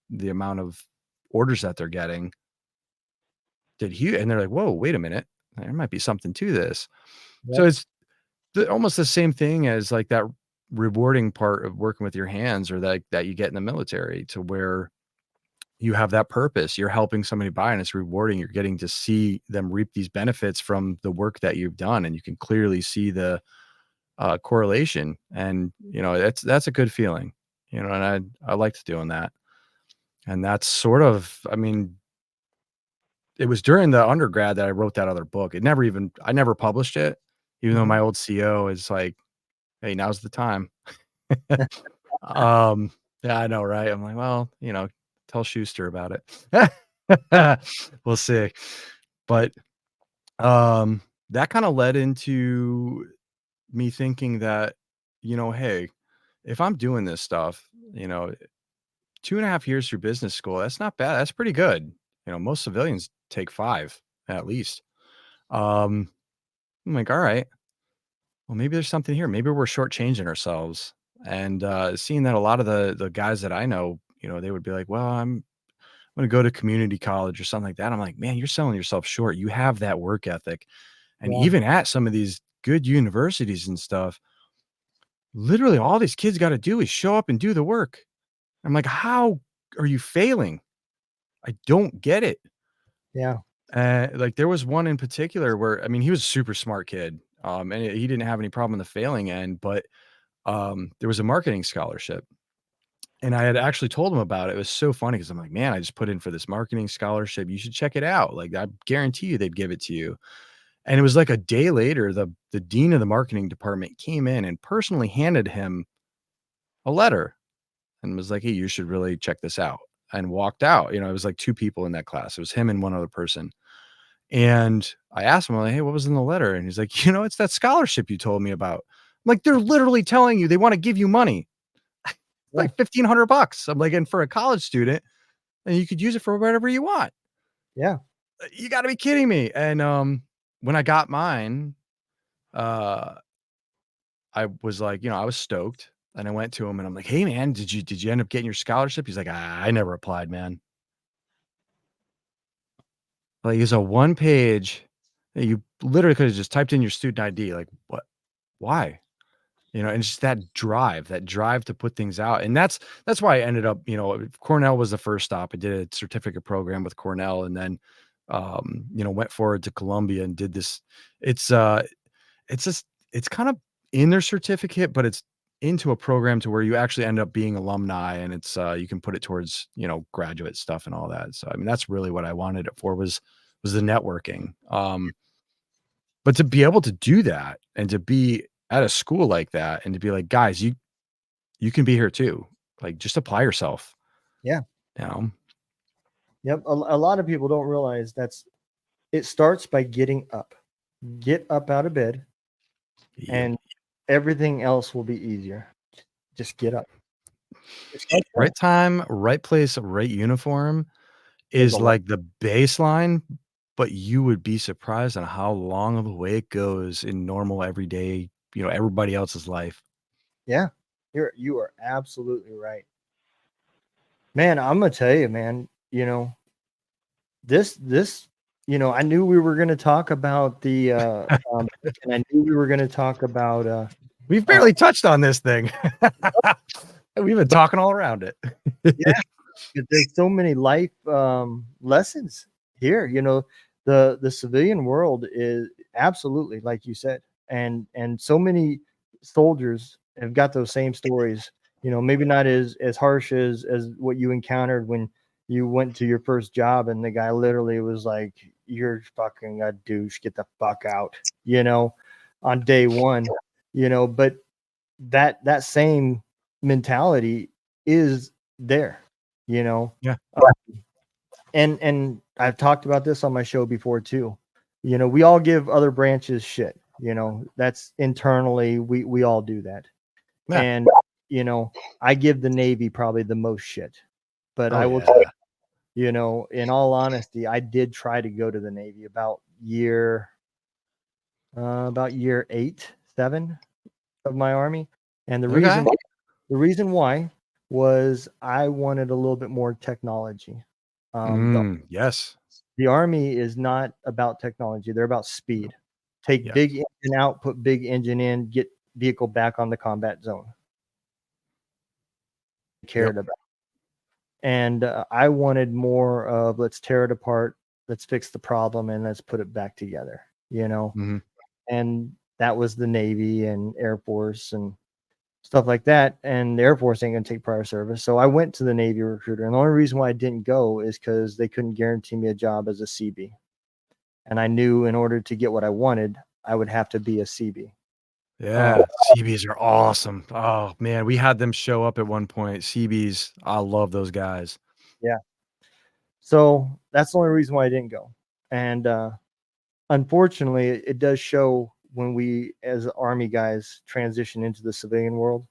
the amount of orders that they're getting and they're like, whoa, wait a minute, there might be something to this. yeah, So it's almost the same thing as like that rewarding part of working with your hands, or that you get in the military, to where you have that purpose. You're helping somebody buy, and it's rewarding. You're getting to see them reap these benefits from the work that you've done, and you can clearly see the correlation. And that's a good feeling. And I liked doing that. And that's sort of, I mean, it was during the undergrad that I wrote that other book. I never published it, even though mhm, my old CO is like, "Hey, now's the time." Um, yeah, I know, right? I'm like, well, tell Schuster about it. We'll see. But that kind of led into me thinking that, hey, if I'm doing this stuff, 2.5 years through business school, that's not bad. That's pretty good. Most civilians take 5 at least. Um, I'm like, all right, well, maybe there's something here. Maybe we're shortchanging ourselves. And seeing that a lot of the guys that I know, they would be like, well, I'm gonna go to community college or something like that. I'm like, man, you're selling yourself short. You have that work ethic. And yeah, even at some of these good universities and stuff, literally all these kids got to do is show up and do the work. I'm like, how are you failing? I don't get it. yeah, Like there was one in particular where, I mean, he was a super smart kid. And he didn't have any problem in the failing end, but there was a marketing scholarship. And I had actually told him about it. It was so funny because I'm like, man, I just put in for this marketing scholarship. You should check it out. Like, I guarantee you they'd give it to you. And it was like a day later, the dean of the marketing department came in and personally handed him a letter and was like, "Hey, you should really check this out." And walked out. It was like 2 people in that class. It was him and one other person. And I asked him, I'm like, "Hey, what was in the letter?" And he's like, "It's that scholarship you told me about." I'm like, "They're literally telling you they want to give you money, yeah, like $1,500." I'm like, "And for a college student, and you could use it for whatever you want." yeah, You got to be kidding me. And when I got mine, uh I was like, I was stoked, and I went to him and I'm like, "Hey man, did you end up getting your scholarship?" He's like, I never applied, man." Like, it's a one page that you literally could have just typed in your student ID. Like, what? Why? And just that drive to put things out. And that's why I ended up, Cornell was the first stop. I did a certificate program with Cornell, and then went forward to Columbia and did this. It's it's just it's kind of in their certificate, but it's into a program to where you actually end up being alumni, and it's you can put it towards, graduate stuff and all that. So I mean, that's really what I wanted it for, was the networking. But to be able to do that and to be at a school like that and to be like, guys, you can be here too. Like, just apply yourself, Yeah. you know? Yep. A lot of people don't realize it starts by getting up. Get up out of bed, Yep. and everything else will be easier. Just get up. Just get up. Right time, right place, right uniform Goes a is lot. like the baseline, but you would be surprised on how long of a way it goes in normal everyday, everybody else's life. Yeah. You are absolutely right. Man, I'm gonna tell you, man, this, I knew we were gonna talk about the and I knew we were gonna talk about We've uh barely touched on this thing. We've been but talking all around it. yeah, there's so many life lessons here. The civilian world is absolutely like you said, and so many soldiers have got those same stories. Maybe not as harsh as what you encountered when you went to your first job, and the guy literally was like, "You're fucking a douche. Get the fuck out." On day one. But that same mentality is there, you know. Yeah. Uh, and I've talked about this on my show before too. We all give other branches shit. That's internally we all do that. Yeah. And I give the Navy probably the most shit. But Oh, I will tell yeah. in all honesty, I did try to go to the Navy about year 8, 7 of my army. And Okay. the reason why was I wanted a little bit more technology. The Yes. the Army is not about technology, they're about speed. Take Yes. big engine out, put big engine in, get vehicle back on the combat zone. Yep. Cared about. And, I wanted more of, "Let's tear it apart, let's fix the problem, and let's put it back together," you know? Mhm. And that was the Navy and Air Force and stuff like that, and the Air Force ain't gonna take prior service. So I went to the Navy recruiter, and the only reason why I didn't go is because they couldn't guarantee me a job as a CB. And I knew in order to get what I wanted, I would have to be a CB. Um, Yeah. CBs are awesome. Oh, man, we had them show up at one point. CBs, I love those guys. yeah. So that's the only reason why I didn't go. And unfortunately, it does show when we, as Army guys, transition into the civilian world.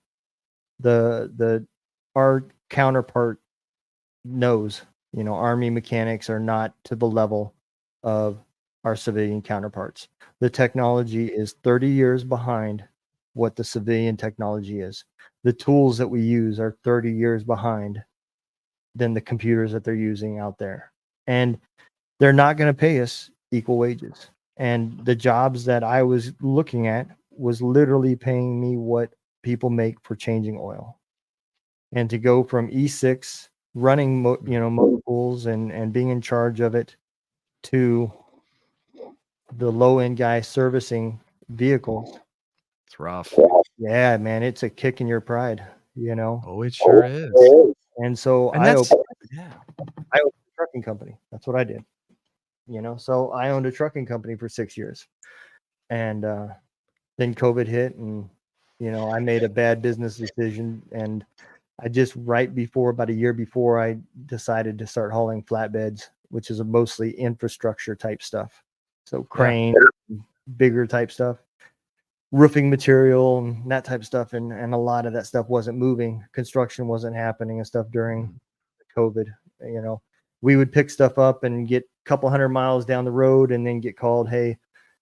The our counterpart knows, Army mechanics are not to the level of our civilian counterparts. The technology is 30 years behind what the civilian technology is. The tools that we use are 30 years behind than the computers that they're using out there. And they're not going to pay us equal wages. And the jobs that I was looking at was literally paying me what people make for changing oil. And to go from E6 running motor pools and being in charge of it to the low end guy servicing vehicles. It's rough. Yeah, man, it's a kick in your pride, you know. Oh, it sure is. And so And yeah. I opened a trucking company. That's what I did. So I owned a trucking company for 6 years. And then COVID hit, and I made a bad business decision, and I just about a year before, I decided to start hauling flatbeds, which is a mostly infrastructure type stuff. So Yeah. crane, bigger type stuff, roofing material, and that type of stuff. And a lot of that stuff wasn't moving. Construction wasn't happening and stuff during Mhm. COVID. You know, we would pick stuff up and get a couple hundred miles down the road, and then get called, "Hey,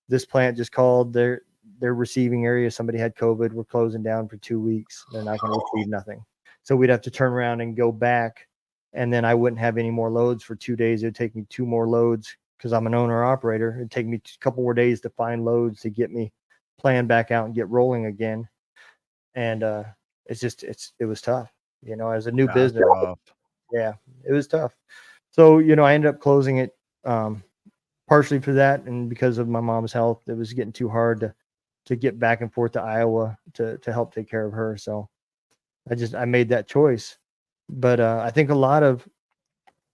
this plant just called. Their receiving area, somebody had COVID. We're closing down for 2 weeks. They're not going to receive nothing." So we'd have to turn around and go back, and then I wouldn't have any more loads for 2 days. It'd take me 2 more loads because I'm an owner operator. It'd take me a couple more days to find loads to get me plan back out and get rolling again. And it was tough, as a new That's business. rough. Yeah, it was tough. So I ended up closing it, partially for that, and because of my mom's health. It was getting too hard to get back and forth to Iowa to help take care of her. So I made that choice. But I think a lot of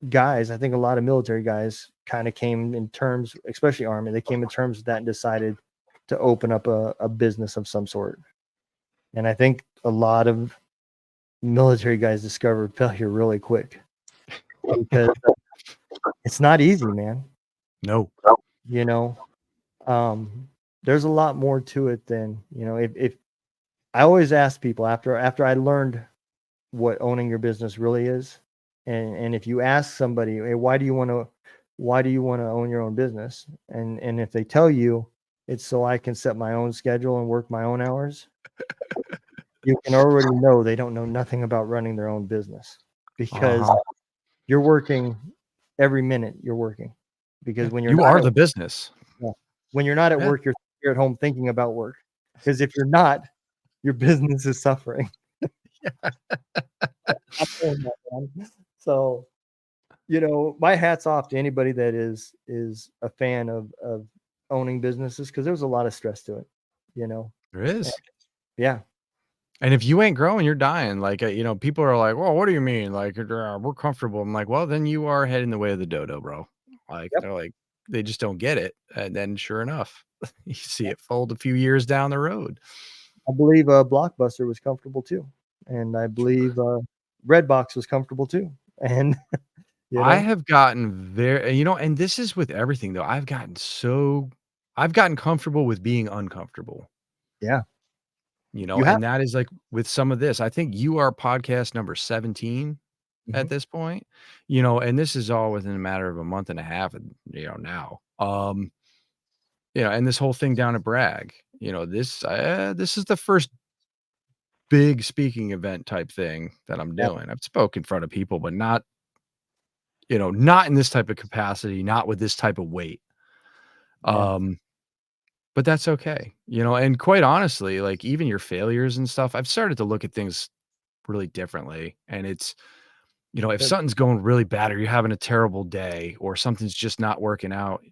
military guys kind of came in terms, especially Army, they came in terms with that and decided to open up a business of some sort. And I think a lot of military guys discovered failure really quick because it's not easy, man. No. You know, there's a lot more to it than, if I always ask people after I learned what owning your business really is, and if you ask somebody, hey, why do you want to own your own business, and if they tell you it's so I can set my own schedule and work my own hours, you can already know they don't know nothing about running their own business, because you're working every minute. You're working because Yeah. You are the work, business. yeah, when you're not at Yeah. work, you're at home thinking about work. Because if you're not, your business is suffering. I'm saying that, man. So, my hat's off to anybody that is a fan of owning businesses, because there's a lot of stress to it. There Eh, is. Yeah, And if you ain't growing, you're dying. Like, people are like, "Well, what do you mean? Like, we're comfortable." I'm like, "Well, then you are heading the way of the dodo, bro." Like, yep. they're like, they just don't get it. And then sure enough, you see it fold a few years down the road. I believe Blockbuster was comfortable too, and I believe Redbox was comfortable too, and you I know, have gotten and this is with everything though. I've gotten comfortable with being uncomfortable, yeah, you have. and that is like with some of this. I think you are podcast number 17 at Mhm. this point, and this is all within a matter of a month and a half, and now. And this whole thing down at Bragg, this is the first big speaking event type thing that I'm Yeah, doing. I've spoke in front of people, but not in this type of capacity, not with this type of weight. yeah, Um, but that's okay, and quite honestly, like even your failures and stuff, I've started to look at things really differently. And it's, if good. something's going really bad or you're having a terrible day or something's just not working out,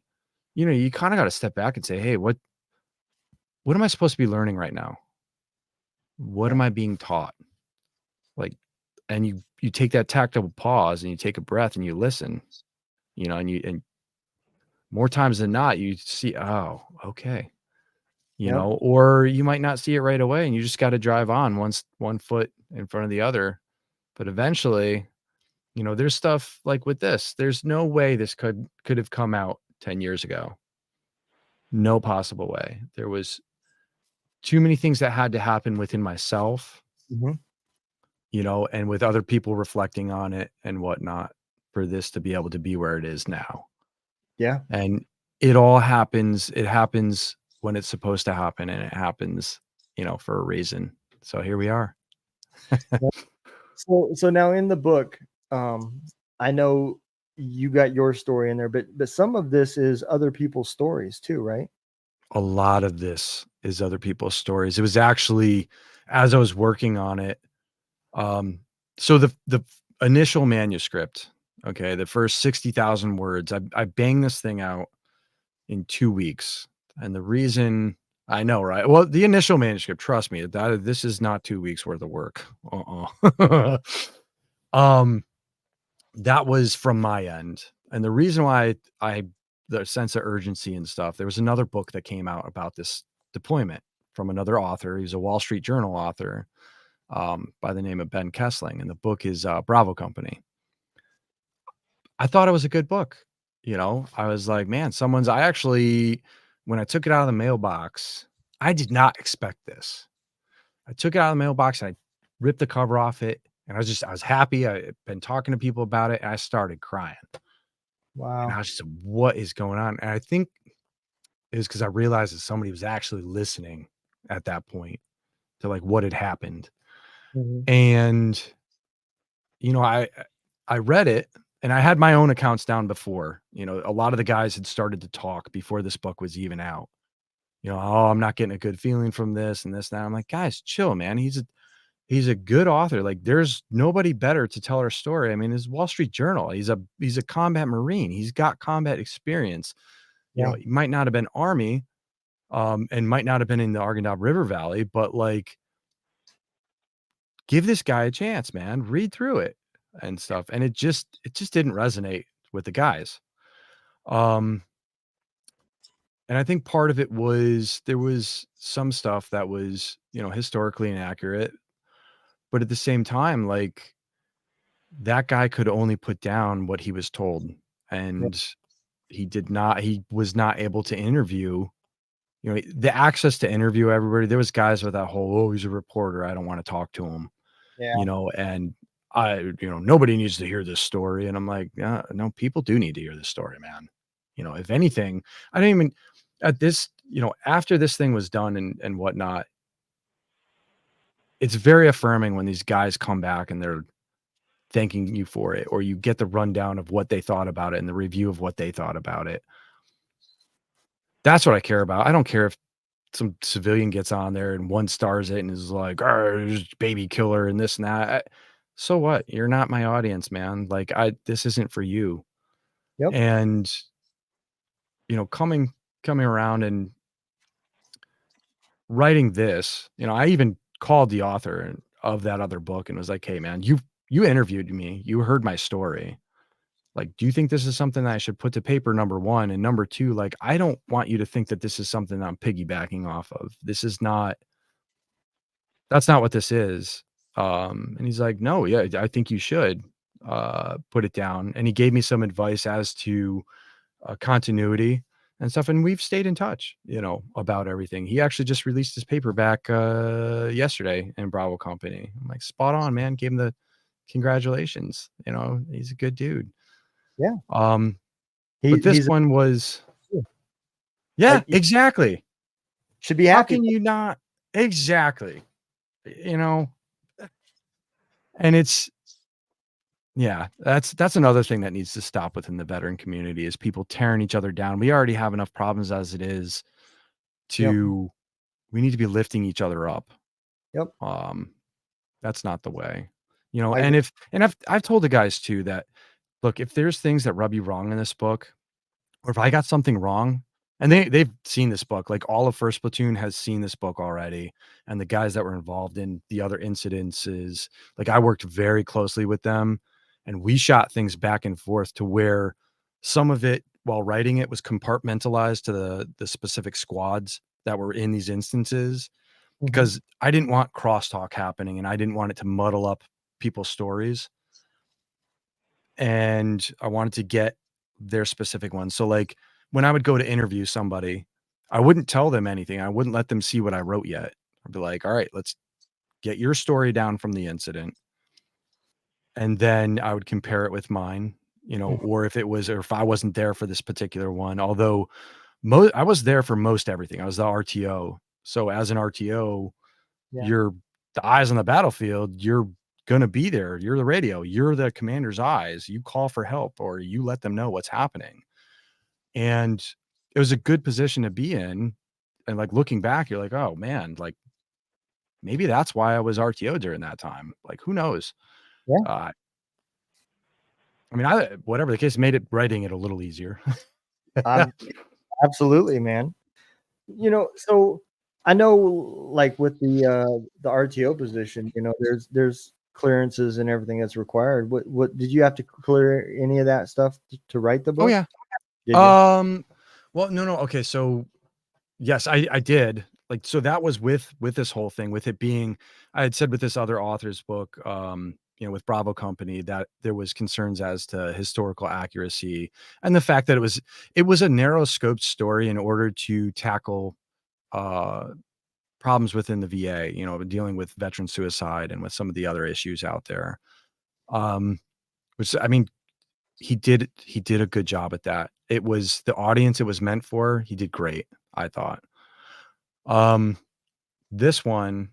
you kind of got to step back and say, hey, what am I supposed to be learning right now? What Yeah, am I being taught? Like, and you take that tactile pause and you take a breath and you listen, and more times than not, you see, oh, okay. yep, Or you might not see it right away and you just got to drive on one foot in front of the other. But eventually, there's stuff like with this, there's no way this could have come out 10 years ago. No possible way. There was too many things that had to happen within myself, mhm, and with other people reflecting on it and whatnot for this to be able to be where it is now. yeah. And it happens when it's supposed to happen, and it happens, for a reason. So here we are. Yep. So now in the book, um, I know you got your story in there, but some of this is other people's stories too, right? A lot of this is other people's stories. It was actually as I was working on it, um, so the initial manuscript, okay, the first 60,000 words, I banged this thing out in 2 weeks. And the reason I know, right? Well, the initial manuscript, trust me, that this is not 2 weeks worth of work. Uh-uh. Um, that was from my end. And the reason why the sense of urgency and stuff, there was another book that came out about this deployment from another author. He's a Wall Street Journal author, by the name of Ben Kessling, and the book is Bravo Company. I thought it was a good book. I was like, man, I actually, when I took it out of the mailbox, I did not expect this. I took it out of the mailbox and I ripped the cover off it. And I was happy. I had been talking to people about it and I started crying. And I Wow. was just, what is going on? And I think it was because I realized that somebody was actually listening at that point to like what had happened. Mhm. And, you know, I, I read it and I had my own accounts down before. A lot of the guys had started to talk before this book was even out. Oh, I'm not getting a good feeling from this and this, and that. I'm like, guys, chill, man. He's a good author. Like, there's nobody better to tell our story. I mean, it's Wall Street Journal. He's a combat Marine. He's got combat experience. Yeah. He might not have been Army, and might not have been in the Arghandab River Valley, but, like, give this guy a chance, man. Read through it and stuff, and it just didn't resonate with the guys. Um, and I think part of it was there was some stuff that was, historically inaccurate, but at the same time, like, that guy could only put down what he was told, Yeah. and he was not able to interview, the access to interview everybody. There was guys with that whole, "Oh, he's a reporter, I don't wanna talk to him," Yeah. and "Nobody needs to hear this story," and I'm like, no, people do need to hear this story, man." If anything, I don't even at this after this thing was done and whatnot, it's very affirming when these guys come back and they're thanking you for it, or you get the rundown of what they thought about it and the review of what they thought about it. That's what I care about. I don't care if some civilian gets on there and 1 stars it and is like, "Arr, baby killer," and this and that. So what? You're not my audience, man. Like, this isn't for you. Yep. And, coming around and writing this, I even called the author of that other book and was like, "Hey, man, you interviewed me. You heard my story. Like, do you think this is something that I should put to paper, number 1? And number 2, like, I don't want you to think that this is something that I'm piggybacking off of. This is not That's not what this is." And he's like, "No, yeah, I think you should, put it down." And he gave me some advice as to, continuity and stuff, and we've stayed in touch, about everything. He actually just released his paperback, yesterday in Bravo Company. I'm like, "Spot on, man." Gave him the congratulations, he's a good dude. Yeah. Um, He but this he's one was like Yeah, you exactly. should be How happy. can you not Exactly, you know? And it's Yeah, that's another thing that needs to stop within the veteran community is people tearing each other down. We already have enough problems as it is Yep. to we need to be lifting each other up. Yep. Um, that's not the way. I And agree. I've told the guys too that, look, if there's things that rub you wrong in this book, or if I got something wrong, and they've seen this book, like all of First Platoon has seen this book already, and the guys that were involved in the other incidences, like I worked very closely with them, and we shot things back and forth to where some of it while writing it was compartmentalized to the specific squads that were in these instances Mhm. because I didn't want crosstalk happening and I didn't want it to muddle up people's stories and I wanted to get their specific ones. So, like, when I would go to interview somebody, I wouldn't tell them anything. I wouldn't let them see what I wrote yet. I'd be like, "All right, let's get your story down from the incident." And then I would compare it with mine, Mm. or if I wasn't there for this particular one, although I was there for most everything. I was the RTO. So as an RTO, Yeah. you're the eyes on the battlefield, you're gonna be there. You're the radio, you're the commander's eyes. You call for help or you let them know what's happening. And it was a good position to be in. And like looking back, you're like, oh man, like maybe that's why I was RTO during that time. Like, who knows? Yeah. Uh, I mean, I whatever the case, made it writing it a little easier. I'm absolutely, man. So I know, like, with the RTO position, there's clearances and everything that's required. What did you have to clear any of that stuff to write the Oh book? yeah. Did you? Um, well, no. Okay, so yes, I did. Like, so that was with this whole thing, with it being I had said with this other author's book, with Bravo Company that there was concerns as to historical accuracy and the fact that it was a narrow scoped story in order to tackle uh problems within the VA, dealing with veteran suicide and with some of the other issues out there. Um, which I mean, he did a good job at that. It was the audience it was meant for. He did great, I thought. Um, this one,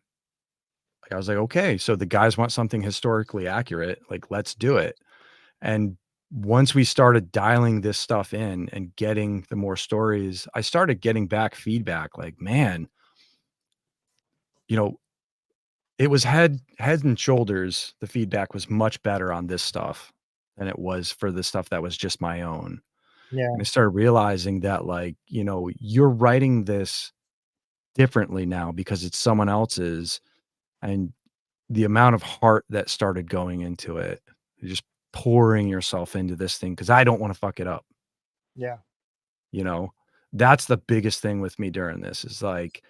like, I was like, okay, so the guys want something historically accurate. Like, let's do it. And once we started dialing this stuff in and getting the more stories, I started getting back feedback like, man, you know, it was head and shoulders. The feedback was much better on this stuff than it was for the stuff that was just my own. Yeah. And I started realizing that, like, you're writing this. differently now because it's someone else's, and the amount of heart that started going into it, just pouring yourself into this thing because I don't want to fuck it up. Yeah. You know, that's the biggest thing with me during this is like,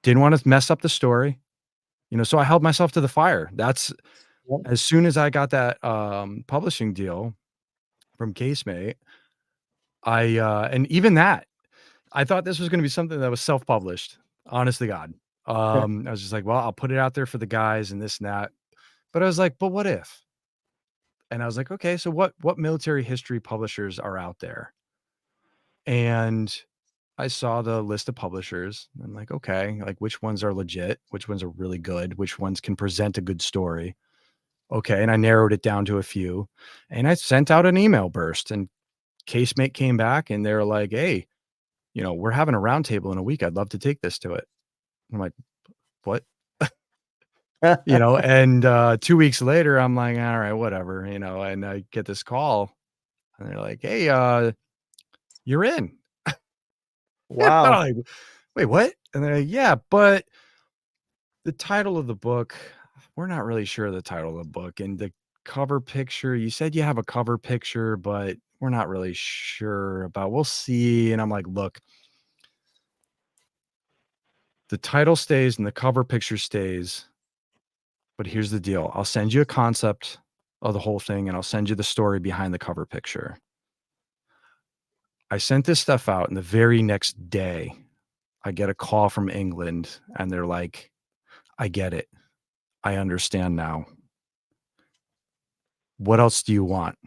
didn't want to mess up the story, so I held myself to the fire. That's Yep. as soon as I got that publishing deal from Casemate, and even that, I thought this was going to be something that was self-published, honest to God. I was just like, well, I'll put it out there for the guys and this and that. But I was like, but what if? And I was like, okay, so what military history publishers are out there? And I saw the list of publishers. I'm like, okay, like which ones are legit, which ones are really good, which ones can present a good story. Okay, and I narrowed it down to a few, and I sent out an email burst, and Casemate came back, and they're like, "Hey, we're having a roundtable in a week. I'd love to take this to it." I'm like, "What?" And 2 weeks later, I'm like, "All right, whatever," and I get this call, and they're like, "Hey, you're in." I'm Wow. like, "Wait, what?" And they're like, "Yeah, but the title of the book, we're not really sure of the title of the book, and the cover picture, you said you have a cover picture, but we're not really sure about we'll see." And I'm like, "Look, the title stays and the cover picture stays, but here's the deal. I'll send you a concept of the whole thing, and I'll send you the story behind the cover picture." I sent this stuff out, and the very next day, I get a call from England, and they're like, "I get it. I understand now. What else do you want?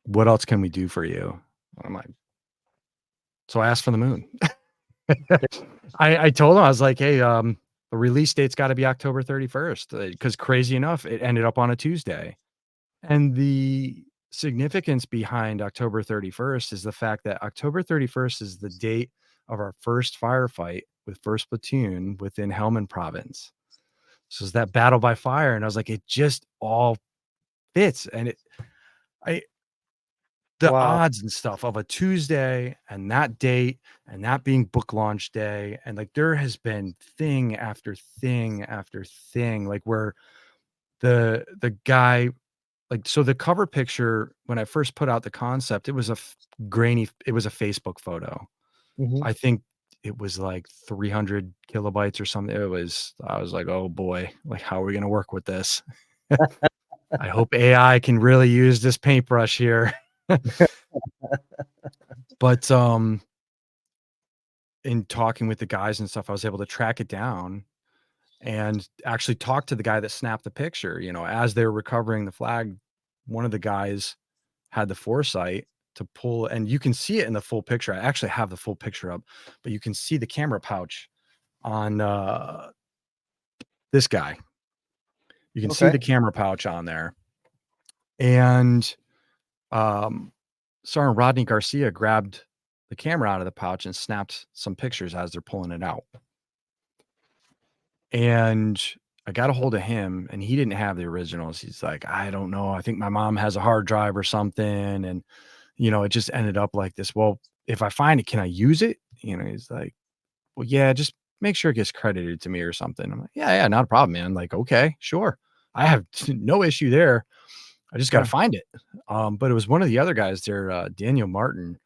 What else can we do for you?" I'm like, so I asked for the moon. I told him, I was like, "Hey, the release date's gotta be October 31st," because crazy enough, it ended up on a Tuesday. And the significance behind October 31st is the fact that October 31st is the date of our first firefight with 1st Platoon within Helmand Province. So it's that battle by fire, and I was like, it just all fits, and I the Wow. odds and stuff of a Tuesday and that date and that being book launch day, and, like, there has been thing after thing after thing, like, where the guy like, so the cover picture, when I first put out the concept, it was it was a Facebook photo. Mhm. I think it was, like, 300 kilobytes or something. I was like, "Oh boy, like, how are we gonna work with this?" I hope AI can really use this paintbrush here. But, in talking with the guys and stuff, I was able to track it down and actually talk to the guy that snapped the picture. As they were recovering the flag, one of the guys had the foresight to pull, and you can see it in the full picture. I actually have the full picture up, but you can see the camera pouch on this guy. You can see Okay. the camera pouch on there. And um, Sergeant Rodney Garcia grabbed the camera out of the pouch and snapped some pictures as they're pulling it out. And I got a hold of him, and he didn't have the originals. He's like, "I don't know. I think my mom has a hard drive or something." And, it just ended up like this. Well, if I find it, can I use it? He's like, "Well, yeah, just make sure it gets credited to me or something." I'm like, "Yeah, yeah, not a problem, man." Like, okay, sure. I have no issue there. I just got to Yeah. find it. But it was one of the other guys there, Daniel Martin.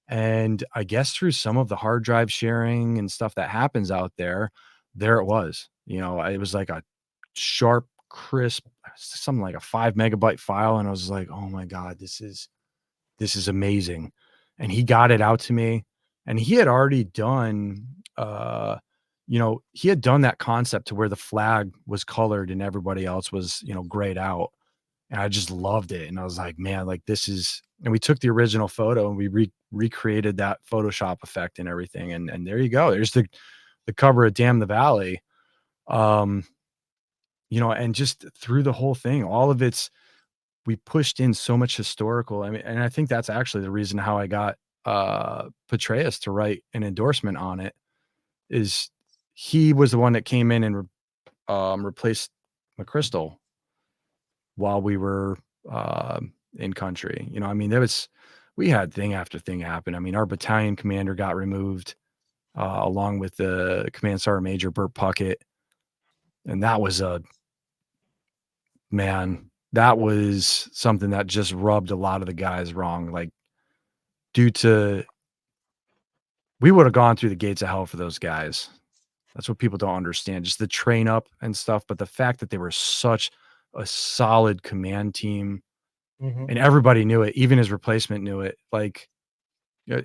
And I guess through some of the hard drive sharing and stuff that happens out there it was. It was like a sharp, crisp, something like a 5 megabyte file. And I was like, oh my God, this is amazing. And he got it out to me. And he had already done he had done that concept to where the flag was colored and everybody else was, grayed out. And I just loved it, and I was like, "Man, like, this is." And we took the original photo and we recreated that Photoshop effect and everything, and there you go. There's the cover of Damn the Valley. Um, and just through the whole thing, all of it's we pushed in so much historical. I mean, and I think that's actually the reason how I got Petraeus to write an endorsement on it is he was the one that came in and replaced McChrystal while we were, in country. I mean, we had thing after thing happen. I mean, our battalion commander got removed, along with the Command Sergeant Major Burt Puckett, and that was that was something that just rubbed a lot of the guys wrong. Like, due to we would have gone through the gates of hell for those guys. That's what people don't understand, just the train up and stuff. But the fact that they were such a solid command team Mhm. and everybody knew it, even his replacement knew it. Like, uh,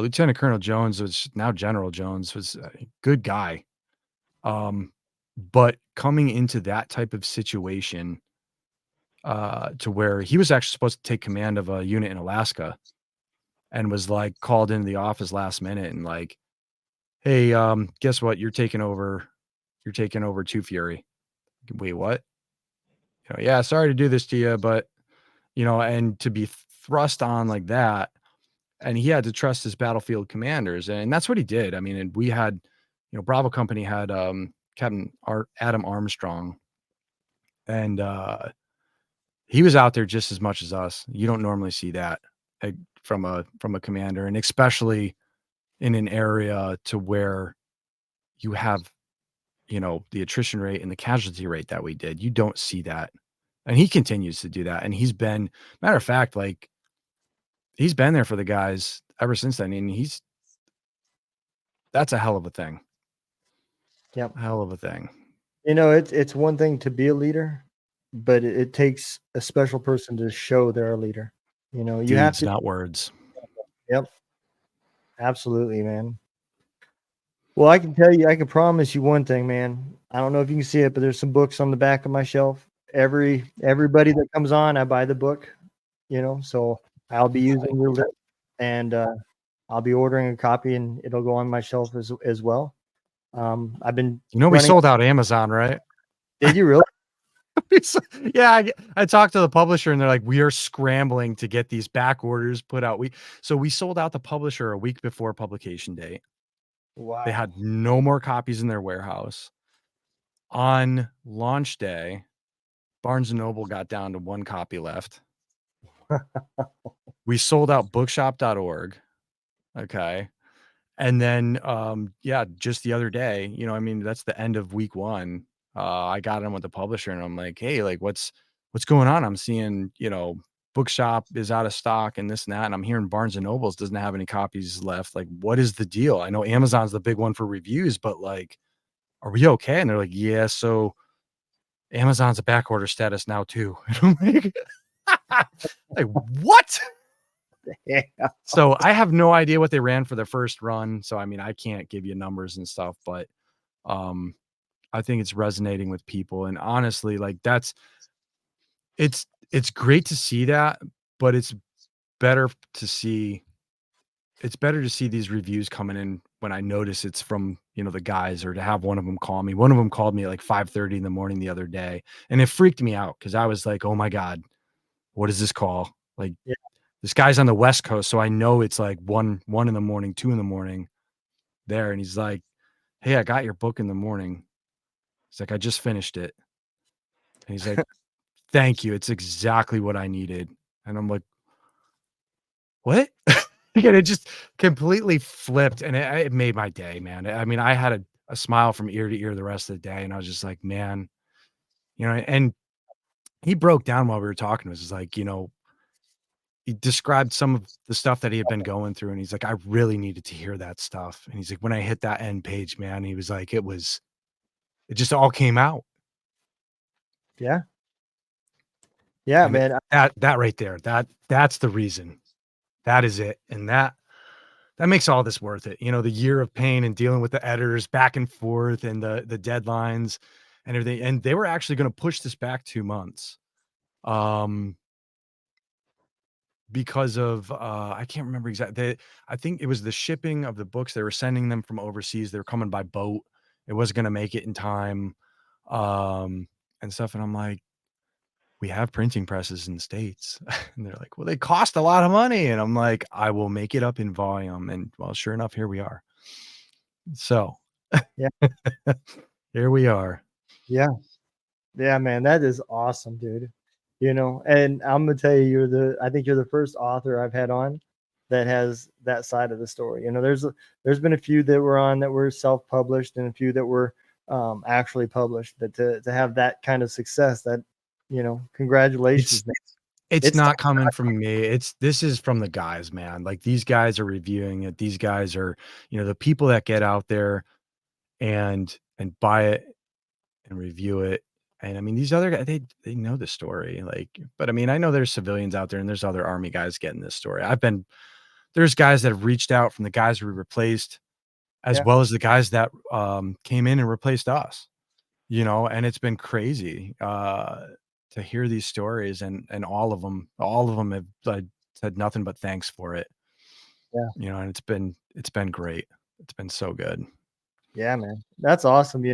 Lieutenant Colonel Jones, was now General Jones, was a good guy. But coming into that type of situation, to where he was actually supposed to take command of a unit in Alaska and was like called into the office last minute and like, "Hey, guess what? You're taking over. You're taking over Two Fury." Wait, what? Yeah, sorry to do this to you, but and to be thrust on like that, and he had to trust his battlefield commanders, and that's what he did. I mean, and we had, Bravo Company had Adam Armstrong, and he was out there just as much as us. You don't normally see that, like, from a commander, and especially in an area to where you have, the attrition rate and the casualty rate that we did. You don't see that. And he continues to do that. And he's been, matter of fact, like, he's been there for the guys ever since then. And that's a hell of a thing. Yep. Hell of a thing. It's one thing to be a leader, but it takes a special person to show they're a leader. You have Deeds, to. not words. Yep. Absolutely, man. Well, I can tell you, I can promise you one thing, man. I don't know if you can see it, but there's some books on the back of my shelf. Everybody that comes on, I buy the book, so I'll be using your list, and I'll be ordering a copy, and it'll go on my shelf as well. I've been We running. sold out Amazon, right? Did you really? Yeah, I talked to the publisher and they're like, we are scrambling to get these back orders put out. We sold out the publisher a week before publication date. They Wow. had no more copies in their warehouse. On launch day, Barnes& and Noble got down to 1 copy left. We sold out bookshop.org, okay? And then, yeah, just the other day, I mean, that's the end of week 1, I got in with the publisher and I'm like, "Hey, like, what's going on? I'm seeing, Bookshop is out of stock and this and that, and I'm hearing Barnes& and Nobles doesn't have any copies left. Like, what is the deal? I know Amazon's the big one for reviews, but, like, are we okay?" And they're like, "Yeah, so Amazon's a back order status now too." And I'm like, "What?" Yeah. So, I have no idea what they ran for their first run, so, I mean, I can't give you numbers and stuff, but, um, I think it's resonating with people, and honestly, like, it's great to see that, but better to see it's better to see these reviews coming in when I notice it's from, the guys, or to have one of them call me. One of them called me at like 5:30 in the morning the other day, and it freaked me out because I was like, "Oh my god, what is this call?" Like, Yeah. this guy's on the West Coast, so I know it's like 1 in the morning, 2 in the morning there, and he's like, "Hey, I got your book in the morning." He's like, "I just finished it." And he's like, "Thank you. It's exactly what I needed." And I'm like, "What?" Again, it just completely flipped, and it made my day, man. I mean, I had a smile from ear to ear the rest of the day, and I was just like, "Man," and he broke down while we were talking. It was just like, he described some of the stuff that he had been going through, and he's like, "I really needed to hear that stuff." And he's like, "When I hit that end page, man," he was like, it just all came out. Yeah. Yeah, And man. that right there, that's the reason. That is it, and that makes all this worth it. The year of pain and dealing with the editors back and forth and the deadlines and everything. And they were actually going to push this back 2 months. Um, because of I can't remember exactly. I think it was the shipping of the books. They were sending them from overseas. They were coming by boat. It wasn't going to make it in time. Um, and stuff. And I'm like, we have printing presses in the States. And they're like, well, they cost a lot of money. And I'm like, I will make it up in volume. And well, sure enough, here we are. So Yeah. here we are. Yeah. Yeah, man. That is awesome, dude. And I'm gonna tell you, I think you're the first author I've had on that has that side of the story. You know, there's been a few that were on that were self-published and a few that were actually published. But to have that kind of success, that It's congratulations, man. it's It's not coming from me. This is from the guys, man. Like, these guys are reviewing it. These guys are, the people that get out there and buy it and review it. And I mean, these other guys, they know the story. Like, but I mean, I know there's civilians out there and there's other army guys getting this story. There's guys that have reached out from the guys we replaced, as yeah, well as the guys that came in and replaced us. And it's been crazy to hear these stories, and all of them have said nothing but thanks for it. yeah. And it's been great. It's been so good. Yeah, man. That's awesome,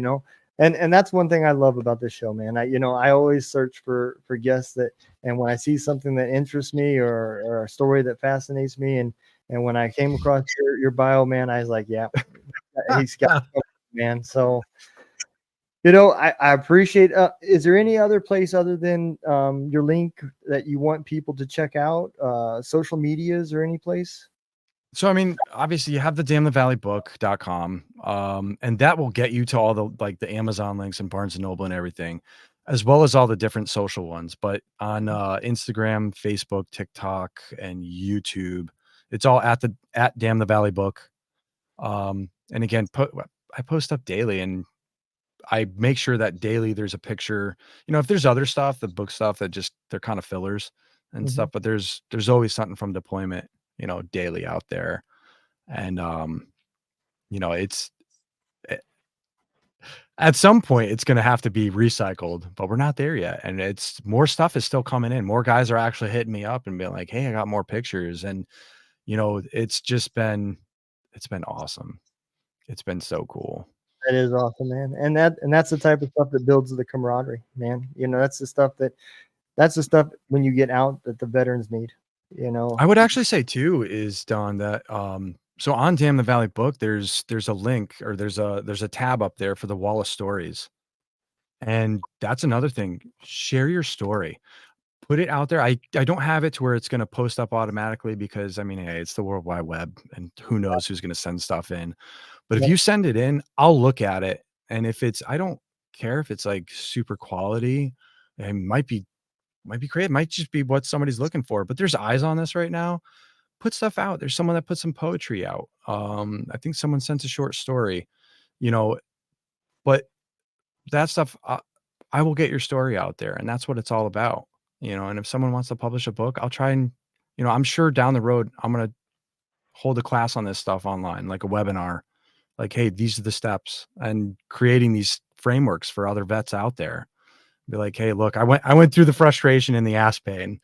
And that's one thing I love about this show, man. I always search for guests that, and when I see something that interests me, or a story that fascinates me, and when I came across your bio, man, I was like, yeah, he's got man. So, I appreciate is there any other place other than your link that you want people to check out? Social medias or any place? So, I mean, obviously you have the damnthevalleybook.com, and that will get you to all the Amazon links and Barnes and Noble and everything, as well as all the different social ones. But on Instagram, Facebook, TikTok, and YouTube, it's all at Damn the Valley Book. And again, I post up daily, and I make sure that daily there's a picture. If there's other stuff, the book stuff that just they're kind of fillers and Hmm. stuff, but there's always something from deployment, daily out there. And it's eh, at some point it's going to have to be recycled, but we're not there yet. And it's more stuff is still coming in. More guys are actually hitting me up and being like, "Hey, I got more pictures." And it's been awesome. It's been so cool. That is awesome, man. And that's the type of stuff that builds the camaraderie, man. That's the stuff when you get out that the veterans need, you know. I would actually say too is, Don, that so on Damn the Valley Book, there's a link, or there's a tab up there for the wall of stories. And that's another thing. Share your story. Put it out there. I don't have it to where it's gonna post up automatically because, I mean, hey, it's the World Wide Web, and who knows who's gonna send stuff in. But if Yeah, you send it in, I'll look at it, and if it's I don't care if it's, like, super quality, it might be great, it might just be what somebody's looking for, but there's eyes on this right now. Put stuff out. There's someone that put some poetry out. I think someone sent a short story, you know, but that stuff, I will get your story out there, and that's what it's all about, and if someone wants to publish a book, I'll try and, I'm sure down the road, I'm gonna hold a class on this stuff online, like a webinar, like, "Hey, these are the steps," and creating these frameworks for other vets out there. Be like, "Hey, look, I went through the frustration and the ass pain,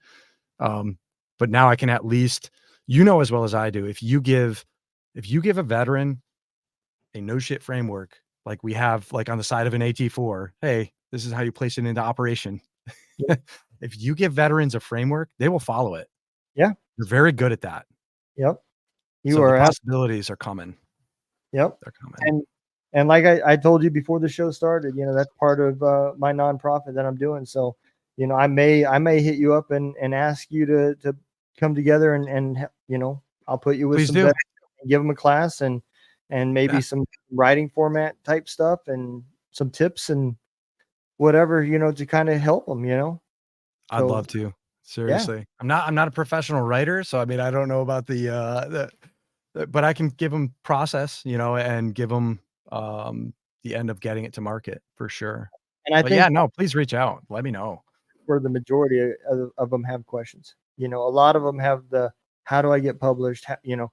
but now I can at least, as well as I do, if you give a veteran a no shit framework, like we have, like on the side of an AT4, hey, this is how you place it into operation." yeah, If you give veterans a framework, they will follow it. yeah, You're very good at that. yep. You So the are possibilities are coming. yep. They're coming. And like I told you before the show started, that's part of my nonprofit that I'm doing. So, I may hit you up and ask you to come together and I'll put you with Please some do. veterans and give them a class and maybe Yeah. some writing format type stuff and some tips and whatever, to kind of help them. I'd So love to. yeah, Seriously. I'm not a professional writer, so I mean, I don't know about but I can give them process, and give them the end of getting it to market for sure. and I But yeah, think no, please reach out. Let me know. where the majority of them have questions. A lot of them have the how do I get published? Yeah,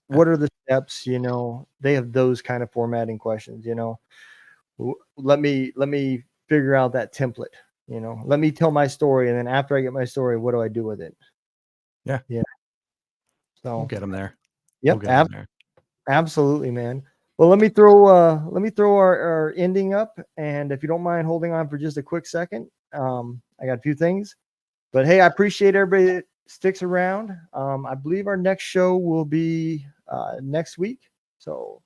What are the steps? They have those kind of formatting questions. Let me figure out that template. Let me tell my story, and then after I get my story, what do I do with it? yeah, Yeah. we'll So, get them there. We'll yep, get them there. absolutely, man. Well, let me throw our ending up, and if you don't mind holding on for just a quick second, I got a few things. But hey, I appreciate everybody that sticks around. I believe our next show will be next week. So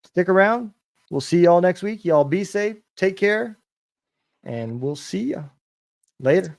stick around. We'll see y'all next week. Y'all be safe. Take care. And we'll see you later.